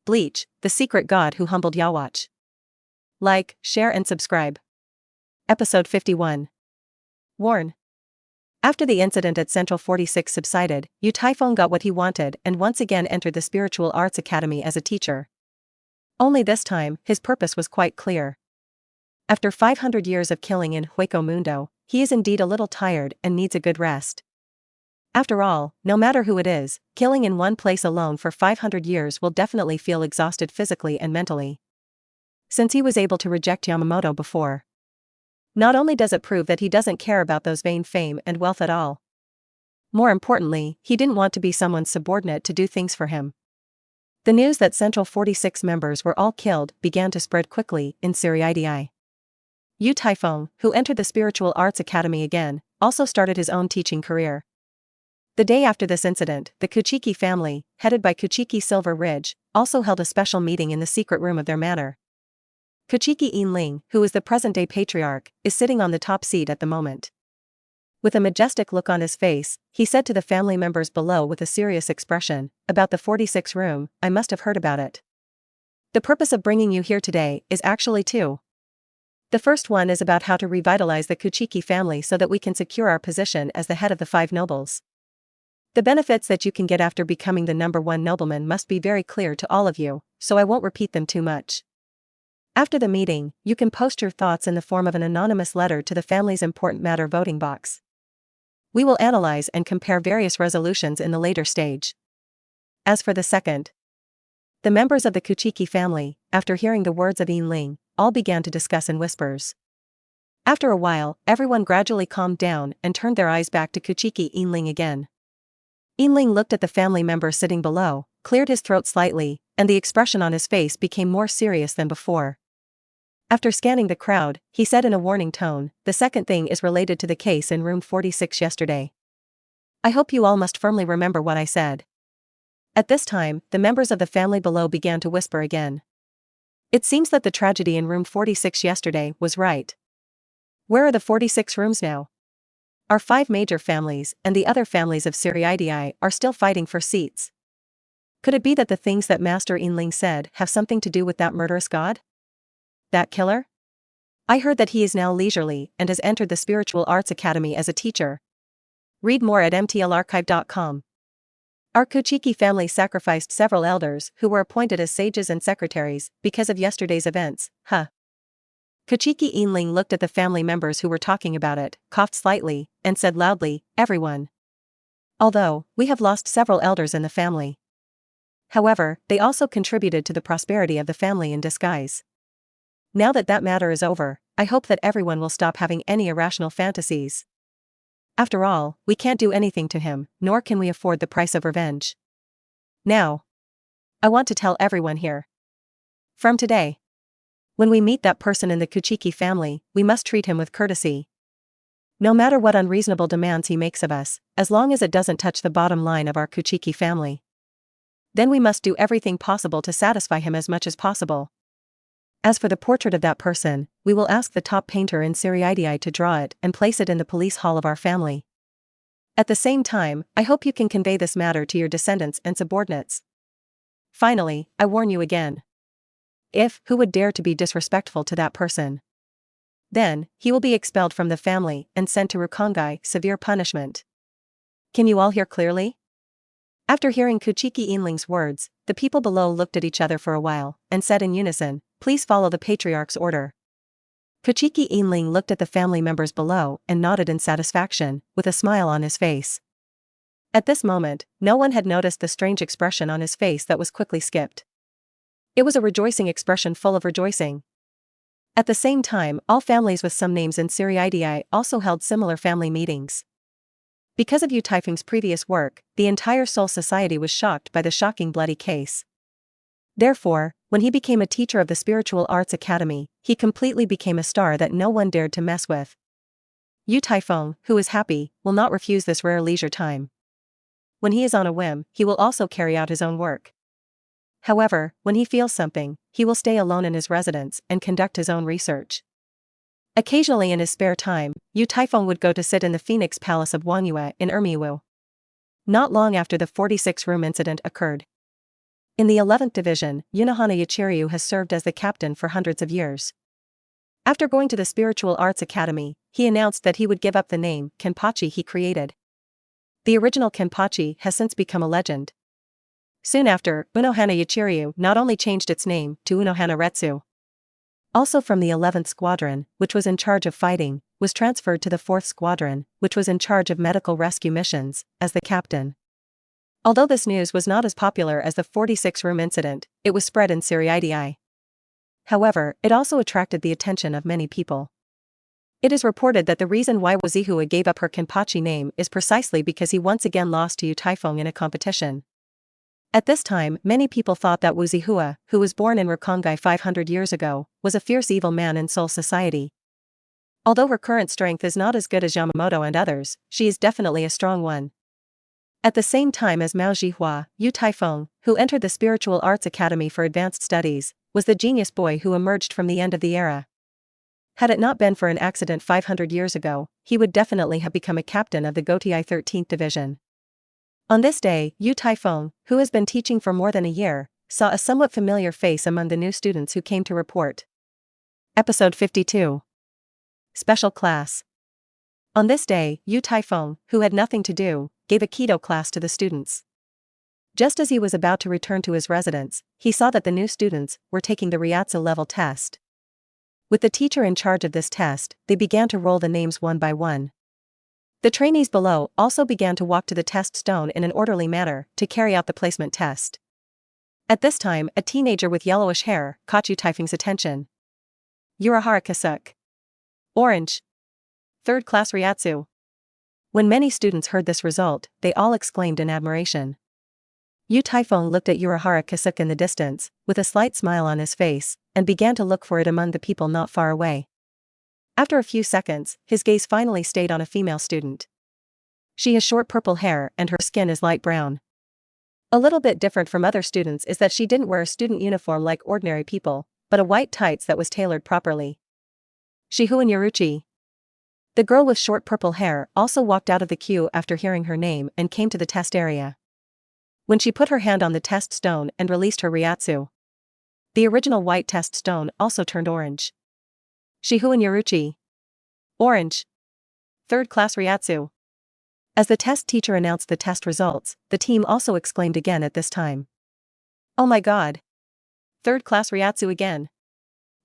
Bleach, the secret god who humbled Yhwach. Like, share and subscribe. Episode 51. Warn. After the incident at Central 46 subsided, Yu Taifeng got what he wanted and once again entered the Spiritual Arts Academy as a teacher. Only this time, his purpose was quite clear. After 500 years of killing in Hueco Mundo, he is indeed a little tired and needs a good rest. After all, no matter who it is, killing in one place alone for 500 years will definitely feel exhausted physically and mentally. Since he was able to reject Yamamoto before. Not only does it prove that he doesn't care about those vain fame and wealth at all. More importantly, he didn't want to be someone's subordinate to do things for him. The news that Central 46 members were all killed began to spread quickly in Genryūsai. Yu Taifeng, who entered the Spiritual Arts Academy again, also started his own teaching career. The day after this incident, the Kuchiki family, headed by Kuchiki Silver Ridge, also held a special meeting in the secret room of their manor. Kuchiki Yinling, who is the present-day patriarch, is sitting on the top seat at the moment. With a majestic look on his face, he said to the family members below with a serious expression, "About the 46 room, I must have heard about it. The purpose of bringing you here today is actually two. The first one is about how to revitalize the Kuchiki family so that we can secure our position as the head of the 5 nobles. The benefits that you can get after becoming the #1 nobleman must be very clear to all of you, so I won't repeat them too much. After the meeting, you can post your thoughts in the form of an anonymous letter to the family's important matter voting box. We will analyze and compare various resolutions in the later stage." As for the second, the members of the Kuchiki family, after hearing the words of Yinling, all began to discuss in whispers. After a while, everyone gradually calmed down and turned their eyes back to Kuchiki Yinling again. Yinling looked at the family member sitting below, cleared his throat slightly, and the expression on his face became more serious than before. After scanning the crowd, he said in a warning tone, "The second thing is related to the case in room 46 yesterday. I hope you all must firmly remember what I said." At this time, the members of the family below began to whisper again. It seems that the tragedy in room 46 yesterday was right. Where are the 46 rooms now? Our 5 major families and the other families of Genryūsai are still fighting for seats. Could it be that the things that Master Yinling said have something to do with that murderous god? That killer? I heard that he is now leisurely and has entered the Spiritual Arts Academy as a teacher. Read more at mtlarchive.com. Our Kuchiki family sacrificed several elders who were appointed as sages and secretaries because of yesterday's events, huh? Kuchiki Yinling looked at the family members who were talking about it, coughed slightly, and said loudly, "Everyone. Although, we have lost several elders in the family. However, they also contributed to the prosperity of the family in disguise. Now that that matter is over, I hope that everyone will stop having any irrational fantasies. After all, we can't do anything to him, nor can we afford the price of revenge. Now, I want to tell everyone here. From today, when we meet that person in the Kuchiki family, we must treat him with courtesy. No matter what unreasonable demands he makes of us, as long as it doesn't touch the bottom line of our Kuchiki family. Then we must do everything possible to satisfy him as much as possible. As for the portrait of that person, we will ask the top painter in Genryūsai to draw it and place it in the police hall of our family. At the same time, I hope you can convey this matter to your descendants and subordinates. Finally, I warn you again. If who would dare to be disrespectful to that person? Then, he will be expelled from the family and sent to Rukongai, severe punishment. Can you all hear clearly?" After hearing Kuchiki Yinling's words, the people below looked at each other for a while, and said in unison, "Please follow the patriarch's order." Kuchiki Yinling looked at the family members below and nodded in satisfaction, with a smile on his face. At this moment, no one had noticed the strange expression on his face that was quickly skipped. It was a rejoicing expression full of rejoicing. At the same time, all families with some names in Genryūsai also held similar family meetings. Because of Yu Taifeng's previous work, the entire Soul Society was shocked by the shocking bloody case. Therefore, when he became a teacher of the Spiritual Arts Academy, he completely became a star that no one dared to mess with. Yu Taifeng, who is happy, will not refuse this rare leisure time. When he is on a whim, he will also carry out his own work. However, when he feels something, he will stay alone in his residence and conduct his own research. Occasionally in his spare time, Yu Taifeng would go to sit in the Phoenix Palace of Wangyue in Ermiwu. Not long after the 46-room incident occurred. In the 11th Division, Unohana Yachiryu has served as the captain for hundreds of years. After going to the Spiritual Arts Academy, he announced that he would give up the name Kenpachi he created. The original Kenpachi has since become a legend. Soon after, Unohana Yachiryu not only changed its name to Unohana Retsu. Also from the 11th Squadron, which was in charge of fighting, was transferred to the 4th Squadron, which was in charge of medical rescue missions, as the captain. Although this news was not as popular as the 46-room incident, it was spread in Seriidii. However, it also attracted the attention of many people. It is reported that the reason why Yhwach gave up her Kenpachi name is precisely because he once again lost to Yu Taifeng in a competition. At this time, many people thought that Yhwach, who was born in Rakongai 500 years ago, was a fierce evil man in Soul Society. Although her current strength is not as good as Yamamoto and others, she is definitely a strong one. At the same time as Mao Yhwach, Yu Taifeng, who entered the Spiritual Arts Academy for advanced studies, was the genius boy who emerged from the end of the era. Had it not been for an accident 500 years ago, he would definitely have become a captain of the Gotiei 13th Division. On this day, Yu Taifeng, who has been teaching for more than a year, saw a somewhat familiar face among the new students who came to report. Episode 52. Special Class. On this day, Yu Taifeng, who had nothing to do, gave a Kido class to the students. Just as he was about to return to his residence, he saw that the new students were taking the Ryatsu level test. With the teacher in charge of this test, they began to roll the names one by one. The trainees below also began to walk to the test stone in an orderly manner to carry out the placement test. At this time, a teenager with yellowish hair caught Yu Taifeng's attention. Urahara Kasuke. Orange. 3rd class Ryatsu. When many students heard this result, they all exclaimed in admiration. Yu Taifeng looked at Urahara Kasuke in the distance, with a slight smile on his face, and began to look for it among the people not far away. After a few seconds, his gaze finally stayed on a female student. She has short purple hair and her skin is light brown. A little bit different from other students is that she didn't wear a student uniform like ordinary people, but a white tights that was tailored properly. Shihuen Yoruchi. The girl with short purple hair also walked out of the queue after hearing her name and came to the test area. When she put her hand on the test stone and released her Ryatsu, the original white test stone also turned orange. Shihuen Yoruchi. Orange. 3rd class Ryatsu. As the test teacher announced the test results, the team also exclaimed again at this time. Oh my god. 3rd class Ryatsu again.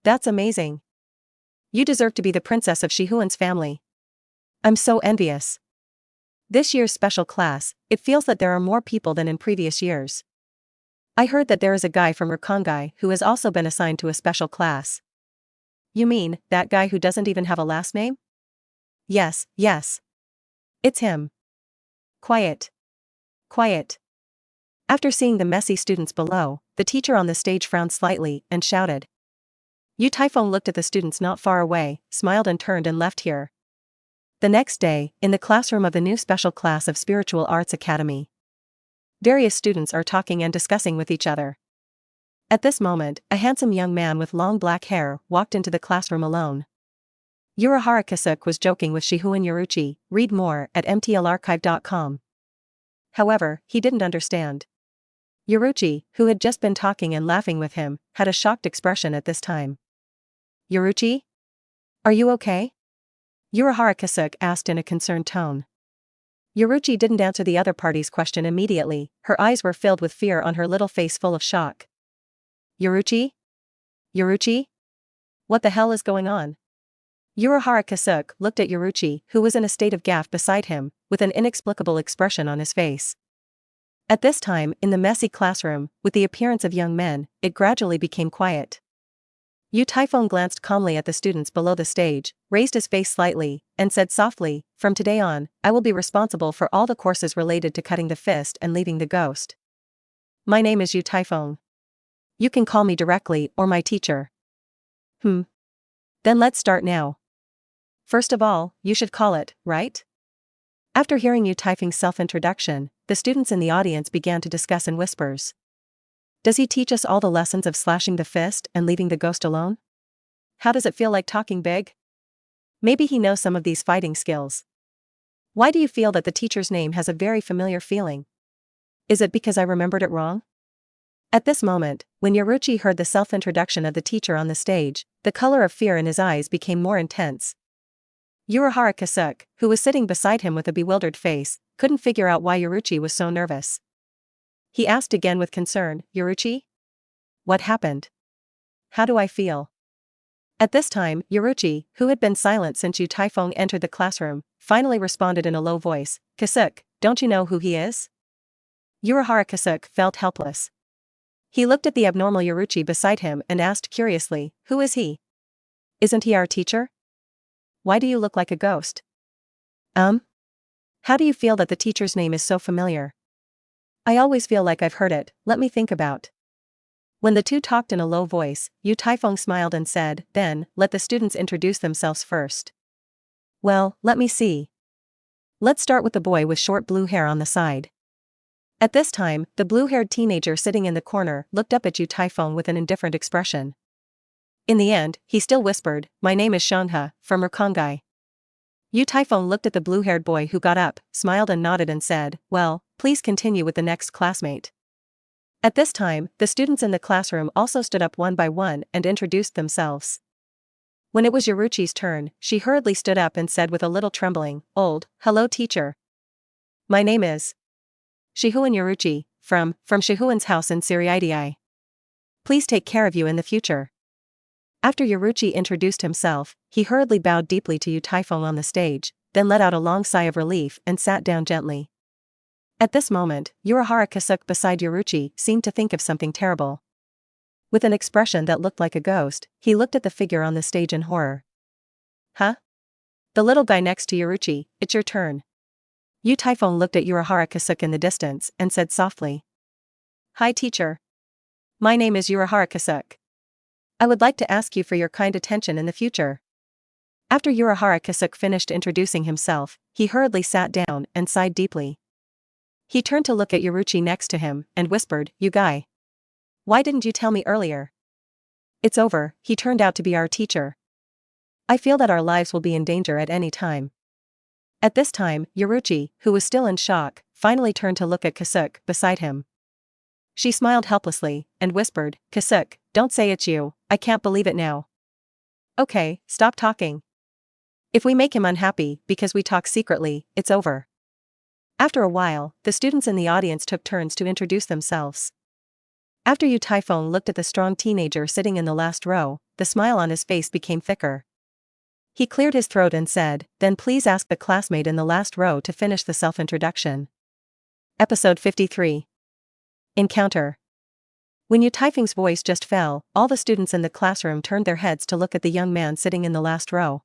That's amazing. You deserve to be the princess of Shihuen's family. I'm so envious. This year's special class, it feels that there are more people than in previous years. I heard that there is a guy from Rakongai who has also been assigned to a special class. You mean, that guy who doesn't even have a last name? Yes, yes. It's him. Quiet. Quiet. After seeing the messy students below, the teacher on the stage frowned slightly and shouted. Yu Taifeng looked at the students not far away, smiled and turned and left here. The next day, in the classroom of the new special class of Spiritual Arts Academy, various students are talking and discussing with each other. At this moment, a handsome young man with long black hair walked into the classroom alone. Urahara Kasuke was joking with Shihuen Yoruchi, read more at mtlarchive.com. However, he didn't understand. Yoruchi, who had just been talking and laughing with him, had a shocked expression at this time. Yoruchi? Are you okay? Urahara Kasuke asked in a concerned tone. Yoruchi didn't answer the other party's question immediately, her eyes were filled with fear on her little face full of shock. Yoruchi? Yoruchi? What the hell is going on? Urahara Kasuke looked at Yoruchi, who was in a state of gaffe beside him, with an inexplicable expression on his face. At this time, in the messy classroom, with the appearance of young men, it gradually became quiet. Yu Taifeng glanced calmly at the students below the stage, raised his face slightly, and said softly, from today on, I will be responsible for all the courses related to cutting the fist and leaving the ghost. My name is Yu Taifeng. You can call me directly or my teacher. Then let's start now. First of all, you should call it, right? After hearing Yu Taifeng's self-introduction, the students in the audience began to discuss in whispers. Does he teach us all the lessons of slashing the fist and leaving the ghost alone? How does it feel like talking big? Maybe he knows some of these fighting skills. Why do you feel that the teacher's name has a very familiar feeling? Is it because I remembered it wrong? At this moment, when Yoruchi heard the self-introduction of the teacher on the stage, the color of fear in his eyes became more intense. Urahara Kasuke, who was sitting beside him with a bewildered face, couldn't figure out why Yoruchi was so nervous. He asked again with concern, "Yoruchi? What happened? How do I feel?" At this time, Yoruchi, who had been silent since Yu Taifeng entered the classroom, finally responded in a low voice, "Kasuke, don't you know who he is?" Urahara Kasuke felt helpless. He looked at the abnormal Yoruchi beside him and asked curiously, "Who is he? Isn't he our teacher? Why do you look like a ghost?" How do you feel that the teacher's name is so familiar?" "I always feel like I've heard it, let me think about." When the two talked in a low voice, Yu Taifeng smiled and said, "Then, let the students introduce themselves first." "Well, let me see. Let's start with the boy with short blue hair on the side." At this time, the blue-haired teenager sitting in the corner looked up at Yu Taifeng with an indifferent expression. In the end, he still whispered, "My name is Shangha, from Rukongai." Yu Taifeng looked at the blue-haired boy who got up, smiled and nodded and said, "Well, please continue with the next classmate." At this time, the students in the classroom also stood up one by one and introduced themselves. When it was Yoruchi's turn, she hurriedly stood up and said with a little trembling, "Hello teacher. My name is Shihuan Yoruchi, from Shihuan's house in Siriidii. Please take care of you in the future." After Yoruchi introduced himself, he hurriedly bowed deeply to Yu Taifeng on the stage, then let out a long sigh of relief and sat down gently. At this moment, Urahara Kasuke beside Yoruchi seemed to think of something terrible. With an expression that looked like a ghost, he looked at the figure on the stage in horror. "Huh? The little guy next to Yoruchi, it's your turn." Yu Taifeng looked at Urahara Kasuke in the distance and said softly, "Hi teacher. My name is Urahara Kasuke. I would like to ask you for your kind attention in the future." After Urahara Kasuke finished introducing himself, he hurriedly sat down and sighed deeply. He turned to look at Yoruchi next to him and whispered, "You guy. Why didn't you tell me earlier? It's over, he turned out to be our teacher. I feel that our lives will be in danger at any time." At this time, Yoruchi, who was still in shock, finally turned to look at Kasuke beside him. She smiled helplessly and whispered, "Kasuke, don't say it's you, I can't believe it now." "Okay, stop talking. If we make him unhappy because we talk secretly, it's over." After a while, the students in the audience took turns to introduce themselves. After Yu Taifeng looked at the strong teenager sitting in the last row, the smile on his face became thicker. He cleared his throat and said, "Then please ask the classmate in the last row to finish the self-introduction." Episode 53. Encounter. When Yu Taifeng's voice just fell, all the students in the classroom turned their heads to look at the young man sitting in the last row.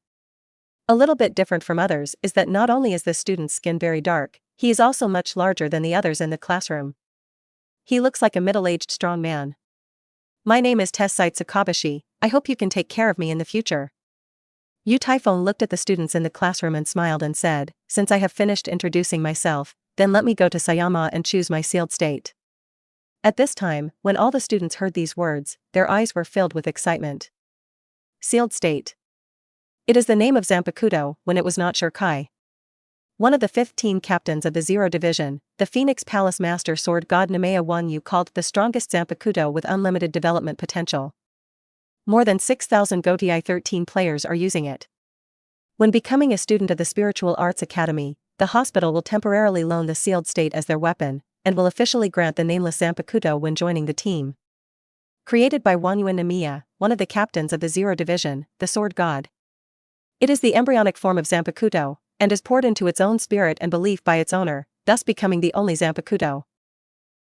A little bit different from others is that not only is this student's skin very dark, he is also much larger than the others in the classroom. He looks like a middle-aged strong man. "My name is Tessite Sakabashi, I hope you can take care of me in the future." Yu Taifeng looked at the students in the classroom and smiled and said, "Since I have finished introducing myself, then let me go to Sayama and choose my sealed state." At this time, when all the students heard these words, their eyes were filled with excitement. Sealed state. It is the name of Zanpakuto when it was not Shurkai. One of the 15 captains of the Zero Division, the Phoenix Palace Master Sword God Nemea 1U called the strongest Zanpakuto with unlimited development potential. More than 6,000 Gotii 13 players are using it. When becoming a student of the Spiritual Arts Academy, the hospital will temporarily loan the sealed state as their weapon, and will officially grant the nameless Zanpakuto when joining the team. Created by Wanyu Nemea, one of the captains of the Zero Division, the Sword God. It is the embryonic form of Zanpakuto, and is poured into its own spirit and belief by its owner, thus becoming the only Zanpakuto.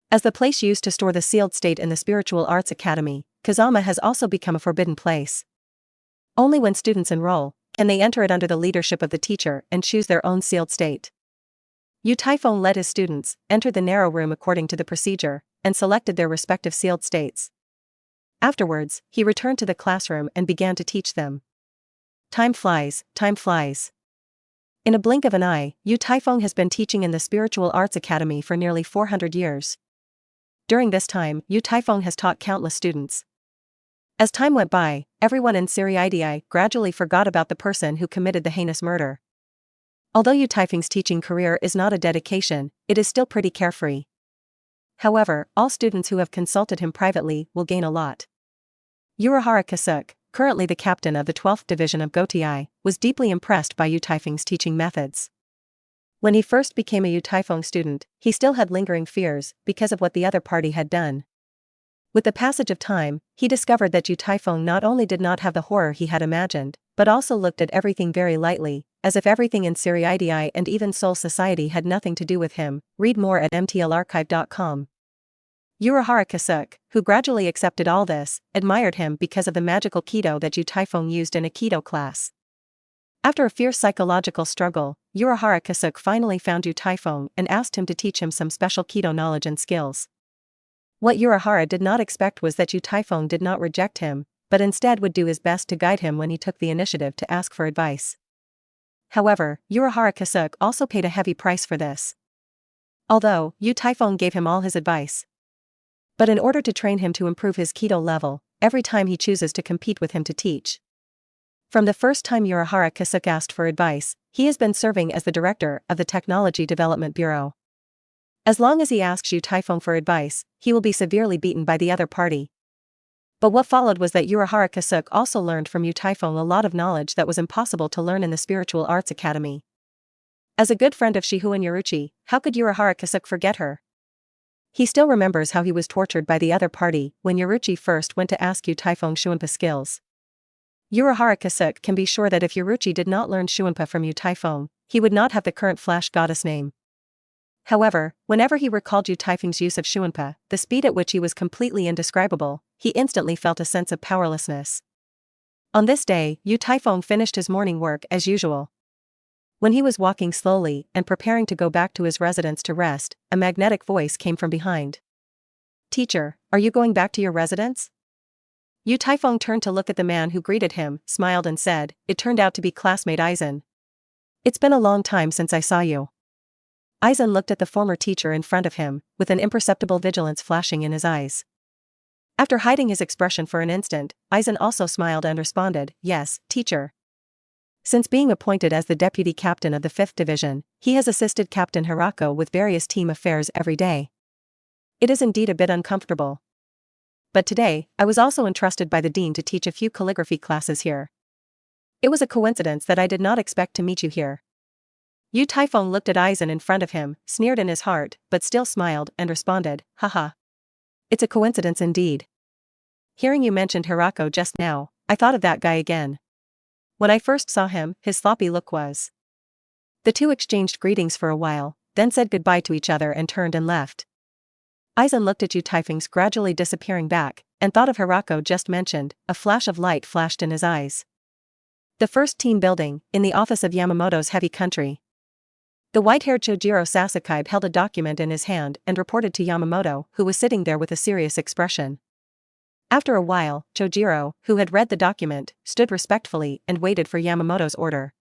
As the place used to store the sealed state in the Spiritual Arts Academy, Kazama has also become a forbidden place. Only when students enroll, can they enter it under the leadership of the teacher and choose their own sealed state. Yu Taifeng led his students, entered the narrow room according to the procedure, and selected their respective sealed states. Afterwards, he returned to the classroom and began to teach them. Time flies, time flies. In a blink of an eye, Yu Taifeng has been teaching in the Spiritual Arts Academy for nearly 400 years. During this time, Yu Taifeng has taught countless students. As time went by, everyone in Siriidii gradually forgot about the person who committed the heinous murder. Although Yu Taifeng's teaching career is not a dedication, it is still pretty carefree. However, all students who have consulted him privately will gain a lot. Urahara Kasuke, currently the captain of the 12th Division of Gotai, was deeply impressed by Yu Taifeng's teaching methods. When he first became a Yu Taifeng student, he still had lingering fears because of what the other party had done. With the passage of time, he discovered that Yu Taifeng not only did not have the horror he had imagined, but also looked at everything very lightly, as if everything in Seriidii and even Soul Society had nothing to do with him. Read more at mtlarchive.com. Urahara Kasuke, who gradually accepted all this, admired him because of the magical Kido that Yu Taifeng used in a Kido class. After a fierce psychological struggle, Urahara Kasuke finally found Yu Taifeng and asked him to teach him some special Kido knowledge and skills. What Urahara did not expect was that Yu Taifeng did not reject him, but instead would do his best to guide him when he took the initiative to ask for advice. However, Urahara Kasuke also paid a heavy price for this. Although Yu Taifeng gave him all his advice, but in order to train him to improve his Kido level, every time he chooses to compete with him to teach. From the first time Urahara Kasuke asked for advice, he has been serving as the director of the Technology Development Bureau. As long as he asks Yu Taifeng for advice, he will be severely beaten by the other party. But what followed was that Urahara Kasuke also learned from Yu Taifeng a lot of knowledge that was impossible to learn in the Spiritual Arts Academy. As a good friend of Shihu and Yaruchi, how could Urahara Kasuke forget her? He still remembers how he was tortured by the other party when Yaruchi first went to ask Yu Taifeng Shuunpa skills. Urahara Kasuke can be sure that if Yaruchi did not learn Shuunpa from Yu Taifeng, he would not have the current Flash Goddess name. However, whenever he recalled Yu Taifeng's use of Shuunpa, the speed at which he was completely indescribable, he instantly felt a sense of powerlessness. On this day, Yu Taifeng finished his morning work as usual. When he was walking slowly and preparing to go back to his residence to rest, a magnetic voice came from behind. "Teacher, are you going back to your residence?" Yu Taifeng turned to look at the man who greeted him, smiled and said, "It turned out to be classmate Aizen. It's been a long time since I saw you." Aizen looked at the former teacher in front of him, with an imperceptible vigilance flashing in his eyes. After hiding his expression for an instant, Aizen also smiled and responded, "Yes, teacher." Since being appointed as the deputy captain of the 5th Division, he has assisted Captain Hirako with various team affairs every day. It is indeed a bit uncomfortable. But today, I was also entrusted by the dean to teach a few calligraphy classes here. It was a coincidence that I did not expect to meet you here. Yu Taifeng looked at Aizen in front of him, sneered in his heart, but still smiled and responded, "Haha. It's a coincidence indeed. Hearing you mentioned Hirako just now, I thought of that guy again. When I first saw him, his sloppy look was." The two exchanged greetings for a while, then said goodbye to each other and turned and left. Aizen looked at Yu Taifeng's gradually disappearing back, and thought of Hirako just mentioned. A flash of light flashed in his eyes. The first team building, in the office of Yamamoto's heavy country. The white-haired Chojiro Sasuke held a document in his hand and reported to Yamamoto, who was sitting there with a serious expression. After a while, Chojiro, who had read the document, stood respectfully and waited for Yamamoto's order.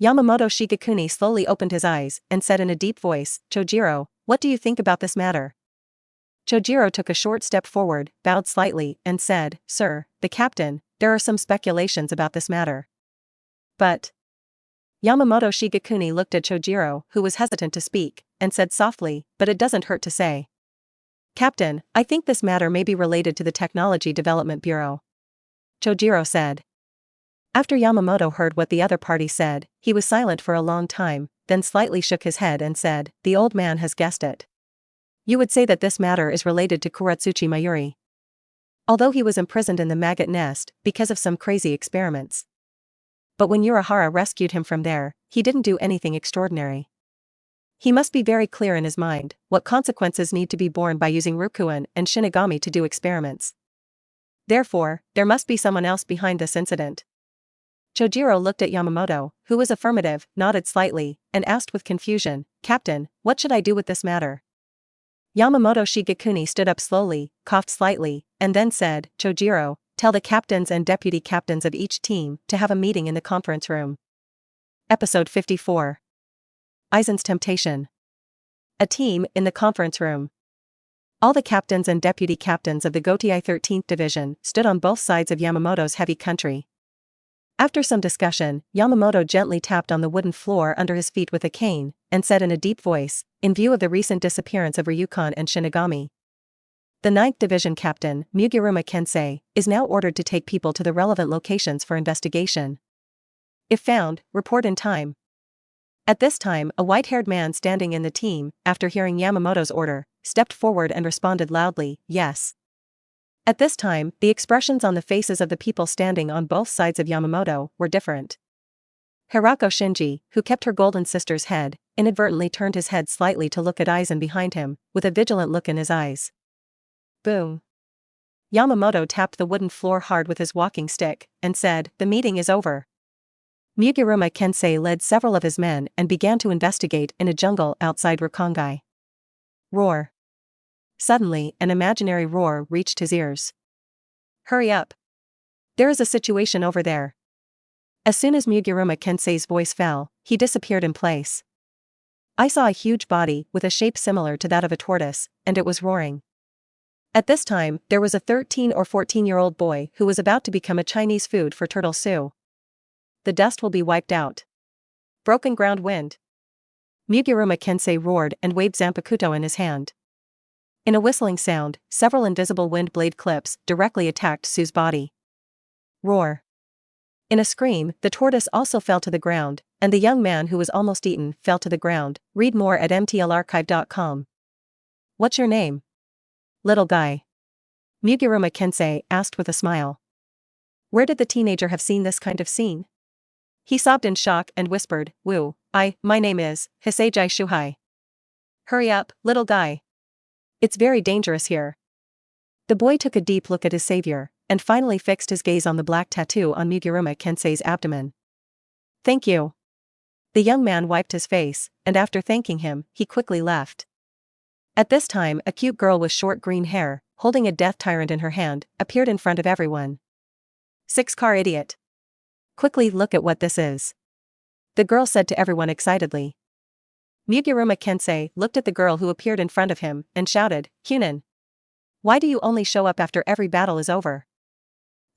Yamamoto Shigekuni slowly opened his eyes and said in a deep voice, "Chojiro, what do you think about this matter?" Chojiro took a short step forward, bowed slightly, and said, "Sir, the captain, there are some speculations about this matter." But Yamamoto Shigekuni looked at Chojiro, who was hesitant to speak, and said softly, "But it doesn't hurt to say. Captain, I think this matter may be related to the Technology Development Bureau." Chojiro said. After Yamamoto heard what the other party said, he was silent for a long time, then slightly shook his head and said, "The old man has guessed it. You would say that this matter is related to Kuratsuchi Mayuri. Although he was imprisoned in the maggot nest because of some crazy experiments. But when Urahara rescued him from there, he didn't do anything extraordinary. He must be very clear in his mind what consequences need to be borne by using Rikuin and Shinigami to do experiments. Therefore, there must be someone else behind this incident." Chojiro looked at Yamamoto, who was affirmative, nodded slightly, and asked with confusion, "Captain, what should I do with this matter?" Yamamoto Shigekuni stood up slowly, coughed slightly, and then said, "Chojiro, tell the captains and deputy captains of each team to have a meeting in the conference room." Episode 54. Aizen's Temptation. A team in the conference room. All the captains and deputy captains of the Gotai 13th Division stood on both sides of Yamamoto's heavy country. After some discussion, Yamamoto gently tapped on the wooden floor under his feet with a cane, and said in a deep voice, in view of the recent disappearance of Ryukan and Shinigami. The 9th Division Captain, Mugiuruma Kensei, is now ordered to take people to the relevant locations for investigation. If found, report in time. At this time, a white-haired man standing in the team, after hearing Yamamoto's order, stepped forward and responded loudly, yes. At this time, the expressions on the faces of the people standing on both sides of Yamamoto were different. Hirako Shinji, who kept her golden sister's head, inadvertently turned his head slightly to look at Aizen behind him, with a vigilant look in his eyes. Boom. Yamamoto tapped the wooden floor hard with his walking stick, and said, the meeting is over. Mugiuruma Kensei led several of his men and began to investigate in a jungle outside Rakongai. Roar. Suddenly, an imaginary roar reached his ears. Hurry up. There is a situation over there. As soon as Mugiuruma Kensei's voice fell, he disappeared in place. I saw a huge body with a shape similar to that of a tortoise, and it was roaring. At this time, there was a 13 or 14-year-old boy who was about to become a Chinese food for Turtle Sue. The dust will be wiped out. Broken ground wind. Mugiuruma Kensei roared and waved Zanpakuto in his hand. In a whistling sound, several invisible wind blade clips directly attacked Sue's body. Roar. In a scream, the tortoise also fell to the ground, and the young man who was almost eaten fell to the ground. Read more at mtlarchive.com. What's your name? Little guy. Mugiuruma Kensei asked with a smile. Where did the teenager have seen this kind of scene? He sobbed in shock and whispered, Woo, my name is Hisejai Shuhai. Hurry up, little guy. It's very dangerous here. The boy took a deep look at his savior, and finally fixed his gaze on the black tattoo on Mugiuruma Kensei's abdomen. Thank you. The young man wiped his face, and after thanking him, he quickly left. At this time, a cute girl with short green hair, holding a death tyrant in her hand, appeared in front of everyone. 6-car idiot. Quickly look at what this is. The girl said to everyone excitedly. Mugiuruma Kensei looked at the girl who appeared in front of him, and shouted, Hunin. Why do you only show up after every battle is over?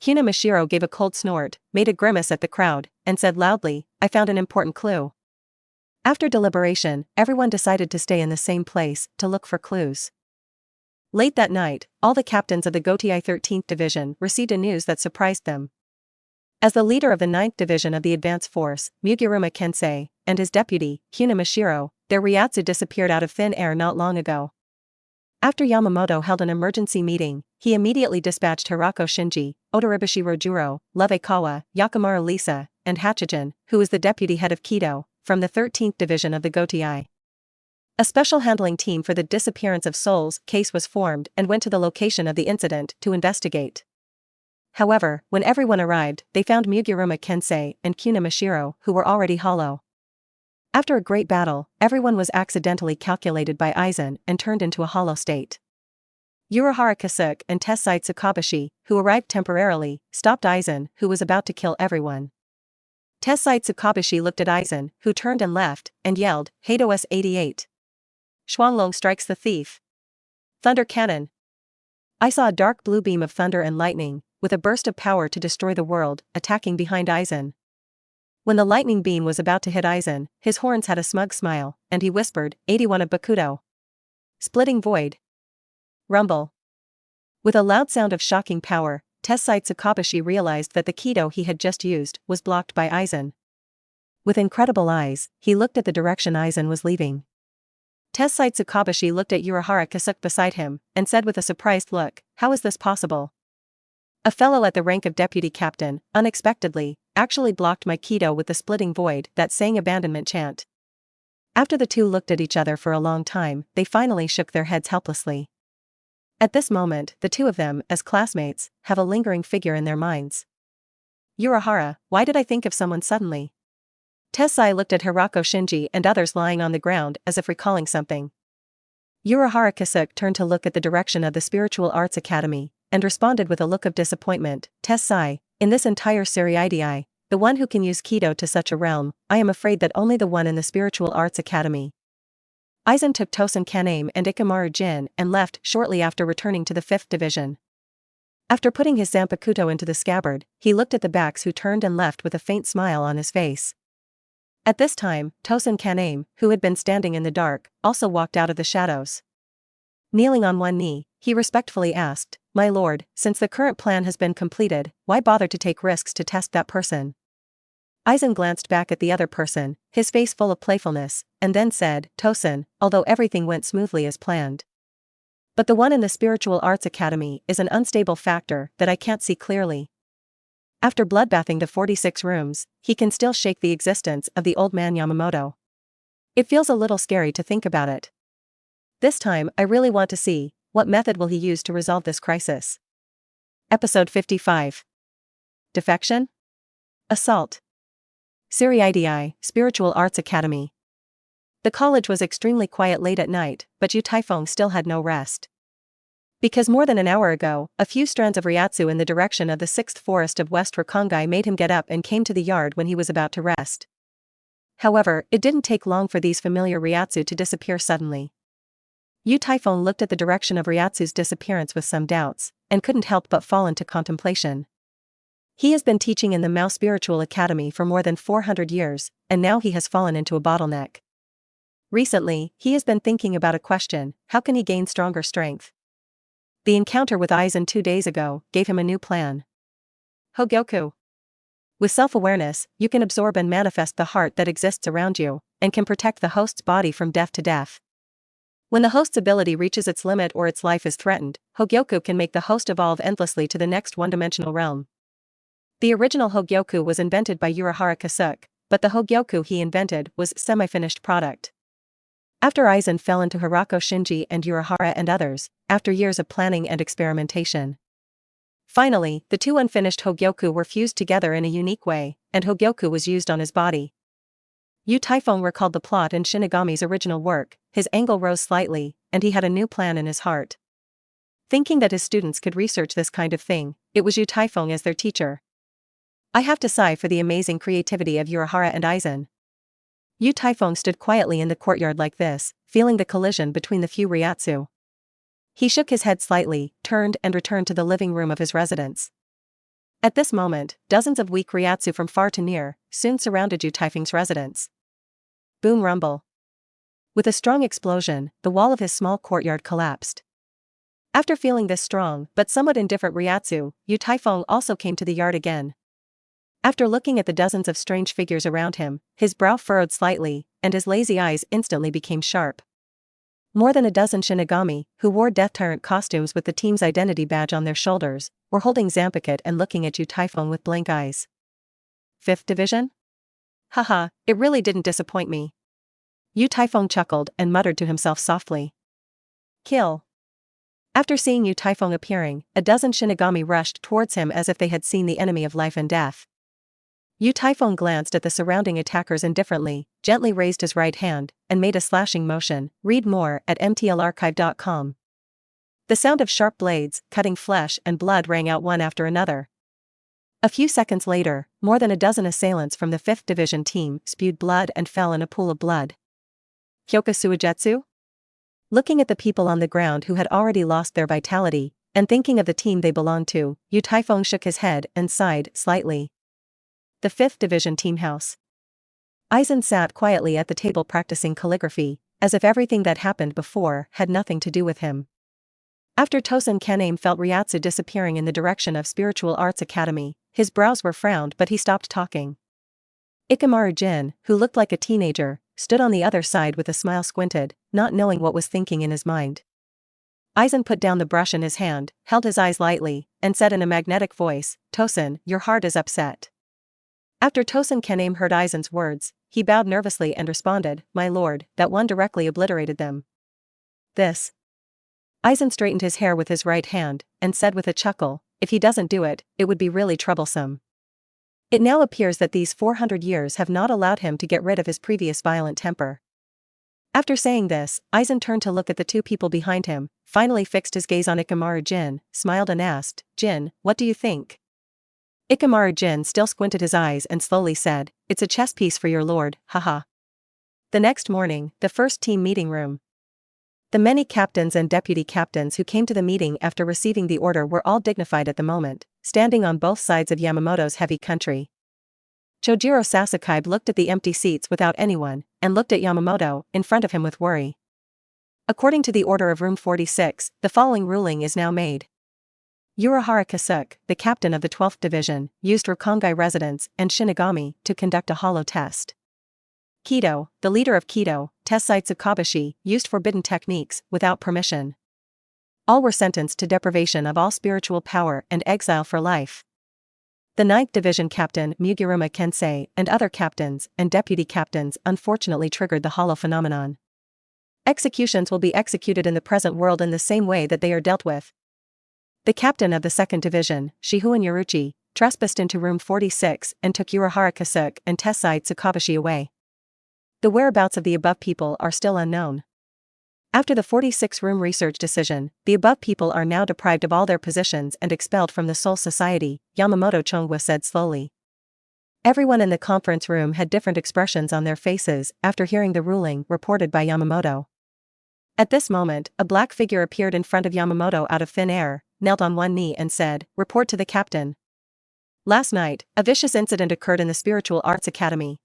Huna Mashiro gave a cold snort, made a grimace at the crowd, and said loudly, I found an important clue. After deliberation, everyone decided to stay in the same place to look for clues. Late that night, all the captains of the Gotei 13th Division received a news that surprised them. As the leader of the 9th Division of the Advance Force, Mugiuruma Kensei, and his deputy, Huna Mashiro, their Ryatsu disappeared out of thin air not long ago. After Yamamoto held an emergency meeting, he immediately dispatched Hirako Shinji, Odoribashi Rojuro, Love Kawa, Yakimaru Lisa, and Hachijin, who was the deputy head of Kido, from the 13th Division of the Gotei. A special handling team for the disappearance of souls case was formed and went to the location of the incident to investigate. However, when everyone arrived, they found Mugiuruma Kensei and Huna Mashiro, who were already hollow. After a great battle, everyone was accidentally calculated by Aizen and turned into a hollow state. Urahara Kasuke and Tessai Tsukabashi, who arrived temporarily, stopped Aizen, who was about to kill everyone. Tessai Tsukabashi looked at Aizen, who turned and left, and yelled, Hados 88. Xuanglong strikes the thief. Thunder cannon. I saw a dark blue beam of thunder and lightning, with a burst of power to destroy the world, attacking behind Aizen. When the lightning beam was about to hit Aizen, his horns had a smug smile, and he whispered, 81 of Bakudo. Splitting void. Rumble. With a loud sound of shocking power, Tessai Tsukabashi realized that the Kido he had just used was blocked by Aizen. With incredible eyes, he looked at the direction Aizen was leaving. Tessai Tsukabashi looked at Urahara Kasuke beside him, and said with a surprised look, how is this possible? A fellow at the rank of deputy captain, unexpectedly, actually blocked my Kido with the splitting void that sang abandonment chant. After the two looked at each other for a long time, they finally shook their heads helplessly. At this moment, the two of them, as classmates, have a lingering figure in their minds. Urahara, why did I think of someone suddenly? Tessai looked at Hirako Shinji and others lying on the ground as if recalling something. Urahara Kasuke turned to look at the direction of the Spiritual Arts Academy, and responded with a look of disappointment, Tessai, in this entire Seriidii, the one who can use Kido to such a realm, I am afraid that only the one in the Spiritual Arts Academy. Aizen took Tosen Kaname and Ikamaru Jin and left shortly after returning to the 5th Division. After putting his Zanpakuto into the scabbard, he looked at the backs who turned and left with a faint smile on his face. At this time, Tosen Kaname, who had been standing in the dark, also walked out of the shadows. Kneeling on one knee, he respectfully asked, "My lord, since the current plan has been completed, why bother to take risks to test that person?" Aizen glanced back at the other person, his face full of playfulness, and then said, "Tosen, although everything went smoothly as planned. But the one in the Spiritual Arts Academy is an unstable factor that I can't see clearly. After bloodbathing the 46 rooms, he can still shake the existence of the old man Yamamoto. It feels a little scary to think about it. This time I really want to see, what method will he use to resolve this crisis?" Episode 55. Defection? Assault. Suriidii, Spiritual Arts Academy. The college was extremely quiet late at night, but Yu Taifeng still had no rest. Because more than an hour ago, a few strands of Ryatsu in the direction of the 6th forest of West Rakongai made him get up and came to the yard when he was about to rest. However, it didn't take long for these familiar Ryatsu to disappear suddenly. Yu Taifeng looked at the direction of Ryatsu's disappearance with some doubts, and couldn't help but fall into contemplation. He has been teaching in the Mao Spiritual Academy for more than 400 years, and now he has fallen into a bottleneck. Recently, he has been thinking about a question: how can he gain stronger strength? The encounter with Aizen 2 days ago gave him a new plan. Hogyoku. With self-awareness, you can absorb and manifest the heart that exists around you, and can protect the host's body from death to death. When the host's ability reaches its limit or its life is threatened, Hogyoku can make the host evolve endlessly to the next one-dimensional realm. The original Hogyoku was invented by Urahara Kasuke, but the Hogyoku he invented was semi-finished product. After Aizen fell into Hirako Shinji and Urahara and others, after years of planning and experimentation. Finally, the two unfinished Hogyoku were fused together in a unique way, and Hogyoku was used on his body. Yu Taifeng recalled the plot in Shinigami's original work, his angle rose slightly, and he had a new plan in his heart. Thinking that his students could research this kind of thing, it was Yu Taifeng as their teacher. I have to sigh for the amazing creativity of Urahara and Aizen. Yu Taifeng stood quietly in the courtyard like this, feeling the collision between the few Ryatsu. He shook his head slightly, turned and returned to the living room of his residence. At this moment, dozens of weak Ryatsu from far to near soon surrounded Yu Taifeng's residence. Boom rumble. With a strong explosion, the wall of his small courtyard collapsed. After feeling this strong but somewhat indifferent Ryatsu, Yu Taifeng also came to the yard again. After looking at the dozens of strange figures around him, his brow furrowed slightly, and his lazy eyes instantly became sharp. More than a dozen Shinigami, who wore Death Tyrant costumes with the team's identity badge on their shoulders, were holding Zampakuto and looking at Yu Taifeng with blank eyes. 5th Division? Haha, it really didn't disappoint me. Yu Taifeng chuckled and muttered to himself softly. Kill. After seeing Yu Taifeng appearing, a dozen Shinigami rushed towards him as if they had seen the enemy of life and death. Yu Taifeng glanced at the surrounding attackers indifferently, gently raised his right hand, and made a slashing motion. Read more at mtlarchive.com. The sound of sharp blades, cutting flesh and blood rang out one after another. A few seconds later, more than a dozen assailants from the 5th Division team spewed blood and fell in a pool of blood. Hyoka Suigetsu? Looking at the people on the ground who had already lost their vitality, and thinking of the team they belonged to, Yu Taifeng shook his head and sighed slightly. The 5th Division team house. Aizen sat quietly at the table practicing calligraphy, as if everything that happened before had nothing to do with him. After Tosen Kaname felt Ryatsu disappearing in the direction of Spiritual Arts Academy, his brows were frowned but he stopped talking. Ikamaru Jin, who looked like a teenager, stood on the other side with a smile squinted, not knowing what was thinking in his mind. Aizen put down the brush in his hand, held his eyes lightly, and said in a magnetic voice, "Tosen, your heart is upset." After Tosen Kaname heard Aizen's words, he bowed nervously and responded, "My lord, that one directly obliterated them." This. Aizen straightened his hair with his right hand, and said with a chuckle, "If he doesn't do it, it would be really troublesome." It now appears that these 400 years have not allowed him to get rid of his previous violent temper. After saying this, Aizen turned to look at the two people behind him, finally fixed his gaze on Ikamaru Jin, smiled and asked, "Jin, what do you think?" Ikamaru Jin still squinted his eyes and slowly said, "It's a chess piece for your lord, haha." The next morning, the first team meeting room. The many captains and deputy captains who came to the meeting after receiving the order were all dignified at the moment, standing on both sides of Yamamoto's heavy country. Chojiro Sasuke looked at the empty seats without anyone, and looked at Yamamoto, in front of him with worry. According to the order of room 46, the following ruling is now made. Urahara Kasuke, the captain of the 12th Division, used Rakongai residence and Shinigami to conduct a hollow test. Kido, the leader of Kido, Tessai Tsukabashi, used forbidden techniques without permission. All were sentenced to deprivation of all spiritual power and exile for life. The 9th Division Captain Muguruma Kensei and other captains and deputy captains unfortunately triggered the hollow phenomenon. Executions will be executed in the present world in the same way that they are dealt with. The captain of the 2nd Division, Shihuen Yoruchi, trespassed into room 46 and took Urahara Kasuke and Tessai Tsukabashi away. The whereabouts of the above people are still unknown. After the 46-room research decision, the above people are now deprived of all their positions and expelled from the Soul Society, Yamamoto Chongwa said slowly. Everyone in the conference room had different expressions on their faces after hearing the ruling reported by Yamamoto. At this moment, a black figure appeared in front of Yamamoto out of thin air, knelt on one knee and said, "Report to the captain. Last night, a vicious incident occurred in the Spiritual Arts Academy.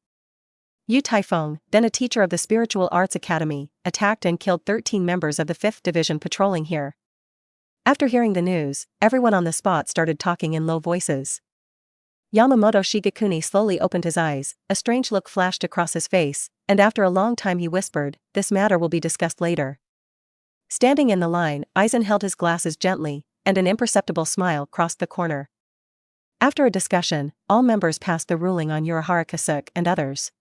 Yu Taifeng, then a teacher of the Spiritual Arts Academy, attacked and killed 13 members of the 5th Division patrolling here." After hearing the news, everyone on the spot started talking in low voices. Yamamoto Shigekuni slowly opened his eyes, a strange look flashed across his face, and after a long time he whispered, "This matter will be discussed later." Standing in the line, Aizen held his glasses gently, and an imperceptible smile crossed the corner. After a discussion, all members passed the ruling on Urahara Kasuke and others.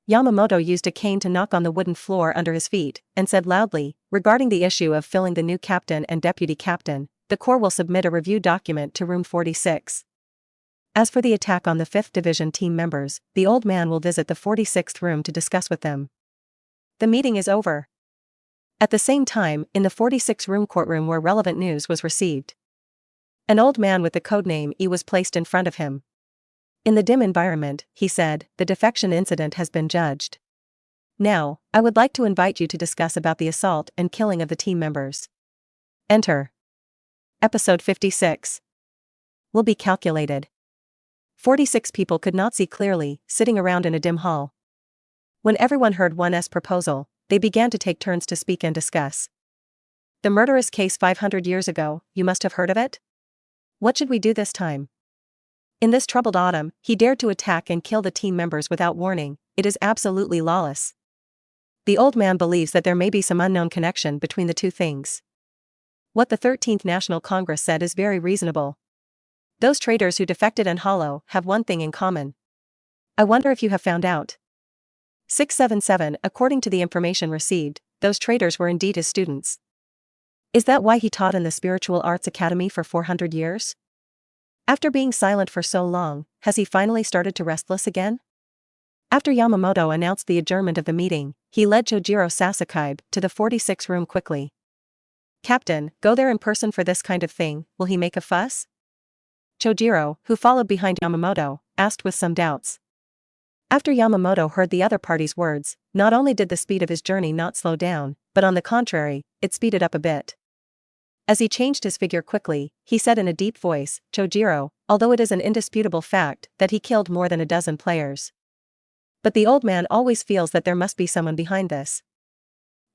Yamamoto used a cane to knock on the wooden floor under his feet, and said loudly, "Regarding the issue of filling the new captain and deputy captain, the Corps will submit a review document to room 46. As for the attack on the 5th Division team members, the old man will visit the 46th room to discuss with them." The meeting is over. At the same time, in the 46-room courtroom where relevant news was received, an old man with the codename E was placed in front of him. In the dim environment, he said, "The defection incident has been judged. Now, I would like to invite you to discuss about the assault and killing of the team members. Enter." Episode 56. Will be calculated. 46 people could not see clearly, sitting around in a dim hall. When everyone heard one's proposal, they began to take turns to speak and discuss. "The murderous case 500 years ago, you must have heard of it? What should we do this time? In this troubled autumn, he dared to attack and kill the team members without warning. It is absolutely lawless. The old man believes that there may be some unknown connection between the two things. What the 13th National Congress said is very reasonable. Those traitors who defected and Hollow have one thing in common. I wonder if you have found out." 677 According to the information received, those traitors were indeed his students. Is that why he taught in the Spiritual Arts Academy for 400 years? After being silent for so long, has he finally started to restless again? After Yamamoto announced the adjournment of the meeting, he led Chojiro Sasuke to the 46 room quickly. "Captain, go there in person for this kind of thing, will he make a fuss?" Chojiro, who followed behind Yamamoto, asked with some doubts. After Yamamoto heard the other party's words, not only did the speed of his journey not slow down, but on the contrary, it speeded up a bit. As he changed his figure quickly, he said in a deep voice, "Chojiro, although it is an indisputable fact that he killed more than a dozen players. But the old man always feels that there must be someone behind this.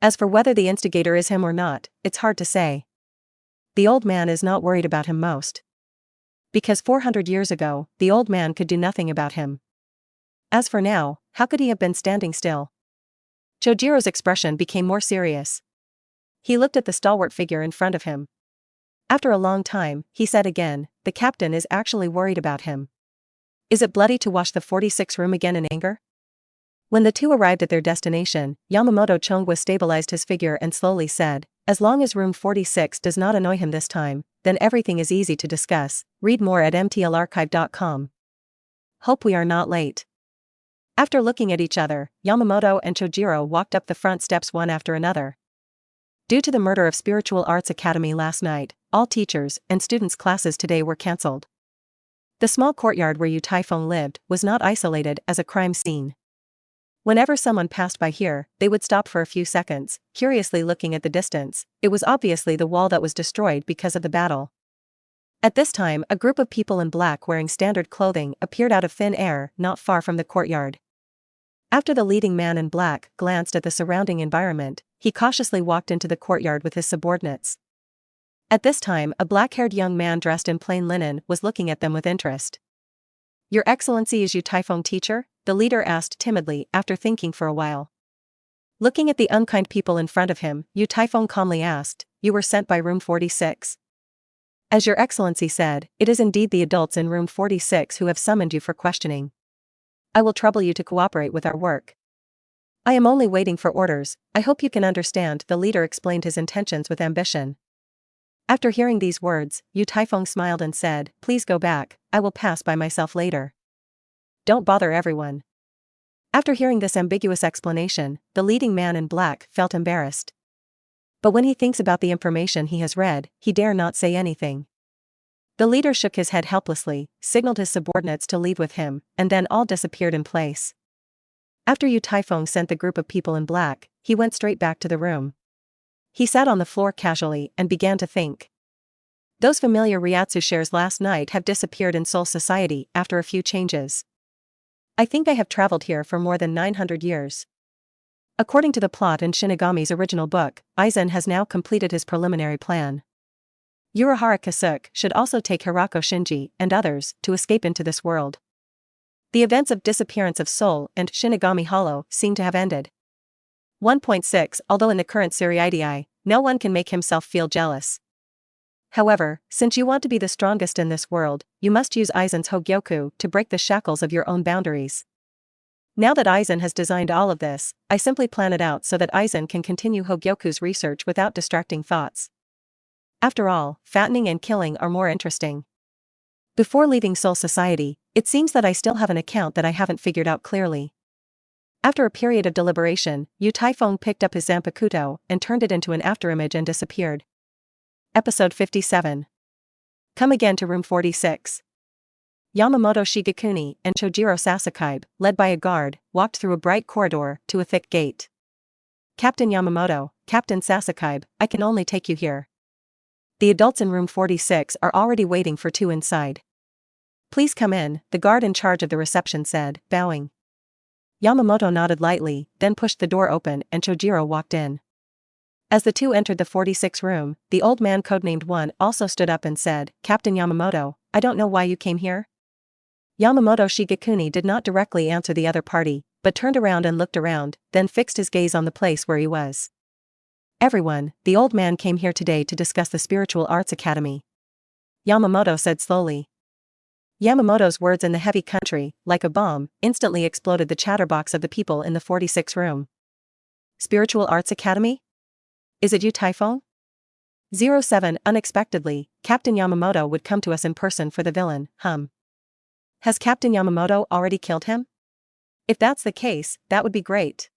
As for whether the instigator is him or not, it's hard to say. The old man is not worried about him most. Because 400 years ago, the old man could do nothing about him. As for now, how could he have been standing still?" Chojiro's expression became more serious. He looked at the stalwart figure in front of him. After a long time, he said again, "The captain is actually worried about him. Is it bloody to wash the 46 room again in anger?" When the two arrived at their destination, Yamamoto Chongwa stabilized his figure and slowly said, "As long as room 46 does not annoy him this time, then everything is easy to discuss. Read more at mtlarchive.com. Hope we are not late." After looking at each other, Yamamoto and Chojiro walked up the front steps one after another. Due to the murder of Spiritual Arts Academy last night, all teachers' and students' classes today were cancelled. The small courtyard where Yu Taifeng lived was not isolated as a crime scene. Whenever someone passed by here, they would stop for a few seconds, curiously looking at the distance. It was obviously the wall that was destroyed because of the battle. At this time, a group of people in black wearing standard clothing appeared out of thin air not far from the courtyard. After the leading man in black glanced at the surrounding environment, he cautiously walked into the courtyard with his subordinates. At this time, a black-haired young man dressed in plain linen was looking at them with interest. "Your Excellency is Yu Taifeng, teacher?" the leader asked timidly after thinking for a while. Looking at the unkind people in front of him, Yu Taifeng calmly asked, "You were sent by room 46? As Your Excellency said, it is indeed the adults in room 46 who have summoned you for questioning. I will trouble you to cooperate with our work." "I am only waiting for orders, I hope you can understand," the leader explained his intentions with ambition. After hearing these words, Yu Taifeng smiled and said, "Please go back, I will pass by myself later. Don't bother everyone." After hearing this ambiguous explanation, the leading man in black felt embarrassed. But when he thinks about the information he has read, he dare not say anything. The leader shook his head helplessly, signaled his subordinates to leave with him, and then all disappeared in place. After Yu Taifeng sent the group of people in black, he went straight back to the room. He sat on the floor casually and began to think. Those familiar Ryatsu shares last night have disappeared in Soul Society after a few changes. I think I have traveled here for more than 900 years. According to the plot in Shinigami's original book, Aizen has now completed his preliminary plan. Urahara Kasuke should also take Hirako Shinji and others to escape into this world. The events of disappearance of Soul and Shinigami Hollow seem to have ended. 1.6 Although in the current Seriidii, no one can make himself feel jealous. However, since you want to be the strongest in this world, you must use Aizen's Hogyoku to break the shackles of your own boundaries. Now that Aizen has designed all of this, I simply plan it out so that Aizen can continue Hogyoku's research without distracting thoughts. After all, fattening and killing are more interesting. Before leaving Soul Society, it seems that I still have an account that I haven't figured out clearly. After a period of deliberation, Yu Taifeng picked up his Zanpakuto and turned it into an afterimage and disappeared. Episode 57. Come again to room 46. Yamamoto Shigekuni and Chojiro Sasakaibe, led by a guard, walked through a bright corridor to a thick gate. "Captain Yamamoto, Captain Sasakaibe, I can only take you here. The adults in room 46 are already waiting for two inside. Please come in," the guard in charge of the reception said, bowing. Yamamoto nodded lightly, then pushed the door open and Chojiro walked in. As the two entered the 46 room, the old man codenamed One also stood up and said, "Captain Yamamoto, I don't know why you came here." Yamamoto Shigekuni did not directly answer the other party, but turned around and looked around, then fixed his gaze on the place where he was. "Everyone, the old man came here today to discuss the Spiritual Arts Academy," Yamamoto said slowly. Yamamoto's words in the heavy country, like a bomb, instantly exploded the chatterbox of the people in the 46 room. "Spiritual Arts Academy? Is it Yu Taifeng?" 07 Unexpectedly, Captain Yamamoto would come to us in person for the villain, Has Captain Yamamoto already killed him? If that's the case, that would be great.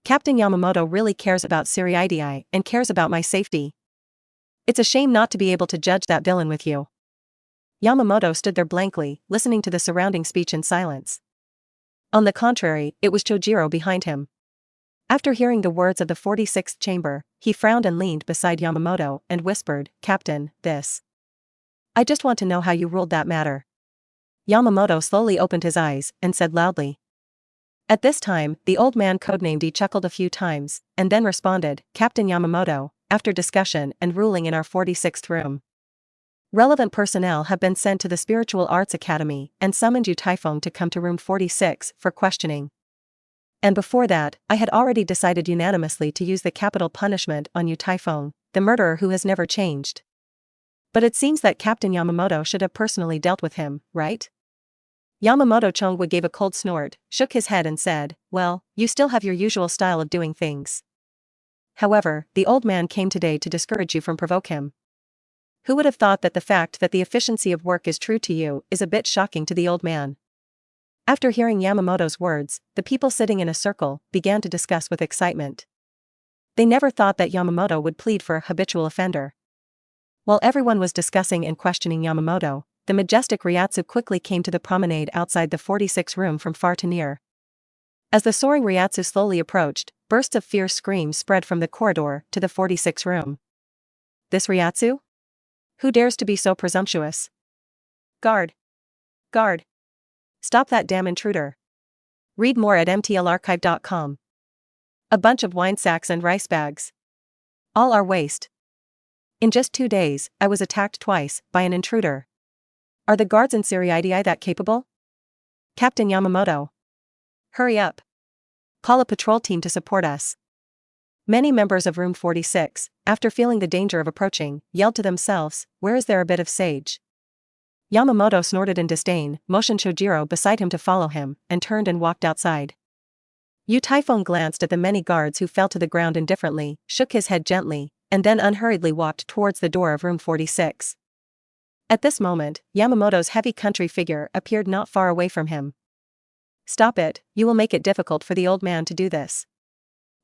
Captain Yamamoto really cares about Seriidii and cares about my safety. It's a shame not to be able to judge that villain with you. Yamamoto stood there blankly, listening to the surrounding speech in silence. On the contrary, it was Chojiro behind him. After hearing the words of the 46th chamber, he frowned and leaned beside Yamamoto and whispered, "Captain, I just want to know how you ruled that matter." Yamamoto slowly opened his eyes and said loudly. At this time, the old man codenamed he chuckled a few times, and then responded, "Captain Yamamoto, after discussion and ruling in our 46th room. Relevant personnel have been sent to the Spiritual Arts Academy and summoned Yu Taifeng to come to room 46 for questioning. And before that, I had already decided unanimously to use the capital punishment on Yu Taifeng, the murderer who has never changed. But it seems that Captain Yamamoto should have personally dealt with him, right?" Yamamoto Chongwa gave a cold snort, shook his head and said, "Well, you still have your usual style of doing things. However, the old man came today to discourage you from provoke him. Who would have thought that the fact that the efficiency of work is true to you is a bit shocking to the old man?" After hearing Yamamoto's words, the people sitting in a circle began to discuss with excitement. They never thought that Yamamoto would plead for a habitual offender. While everyone was discussing and questioning Yamamoto, the majestic Ryatsu quickly came to the promenade outside the 46 room from far to near. As the soaring Ryatsu slowly approached, bursts of fierce screams spread from the corridor to the 46 room. "This Ryatsu? Who dares to be so presumptuous? Guard! Guard! Stop that damn intruder. Read more at mtlarchive.com. A bunch of wine sacks and rice bags. All our waste. In just 2 days, I was attacked twice by an intruder. Are the guards in Seriidii that capable? Captain Yamamoto. Hurry up. Call a patrol team to support us. Many members of Room 46, after feeling the danger of approaching, yelled to themselves, where is there a bit of sage? Yamamoto snorted in disdain, motioned Chojiro beside him to follow him, and turned and walked outside. Yu Taifeng glanced at the many guards who fell to the ground indifferently, shook his head gently, and then unhurriedly walked towards the door of Room 46. At this moment, Yamamoto's heavy country figure appeared not far away from him. Stop it, you will make it difficult for the old man to do this.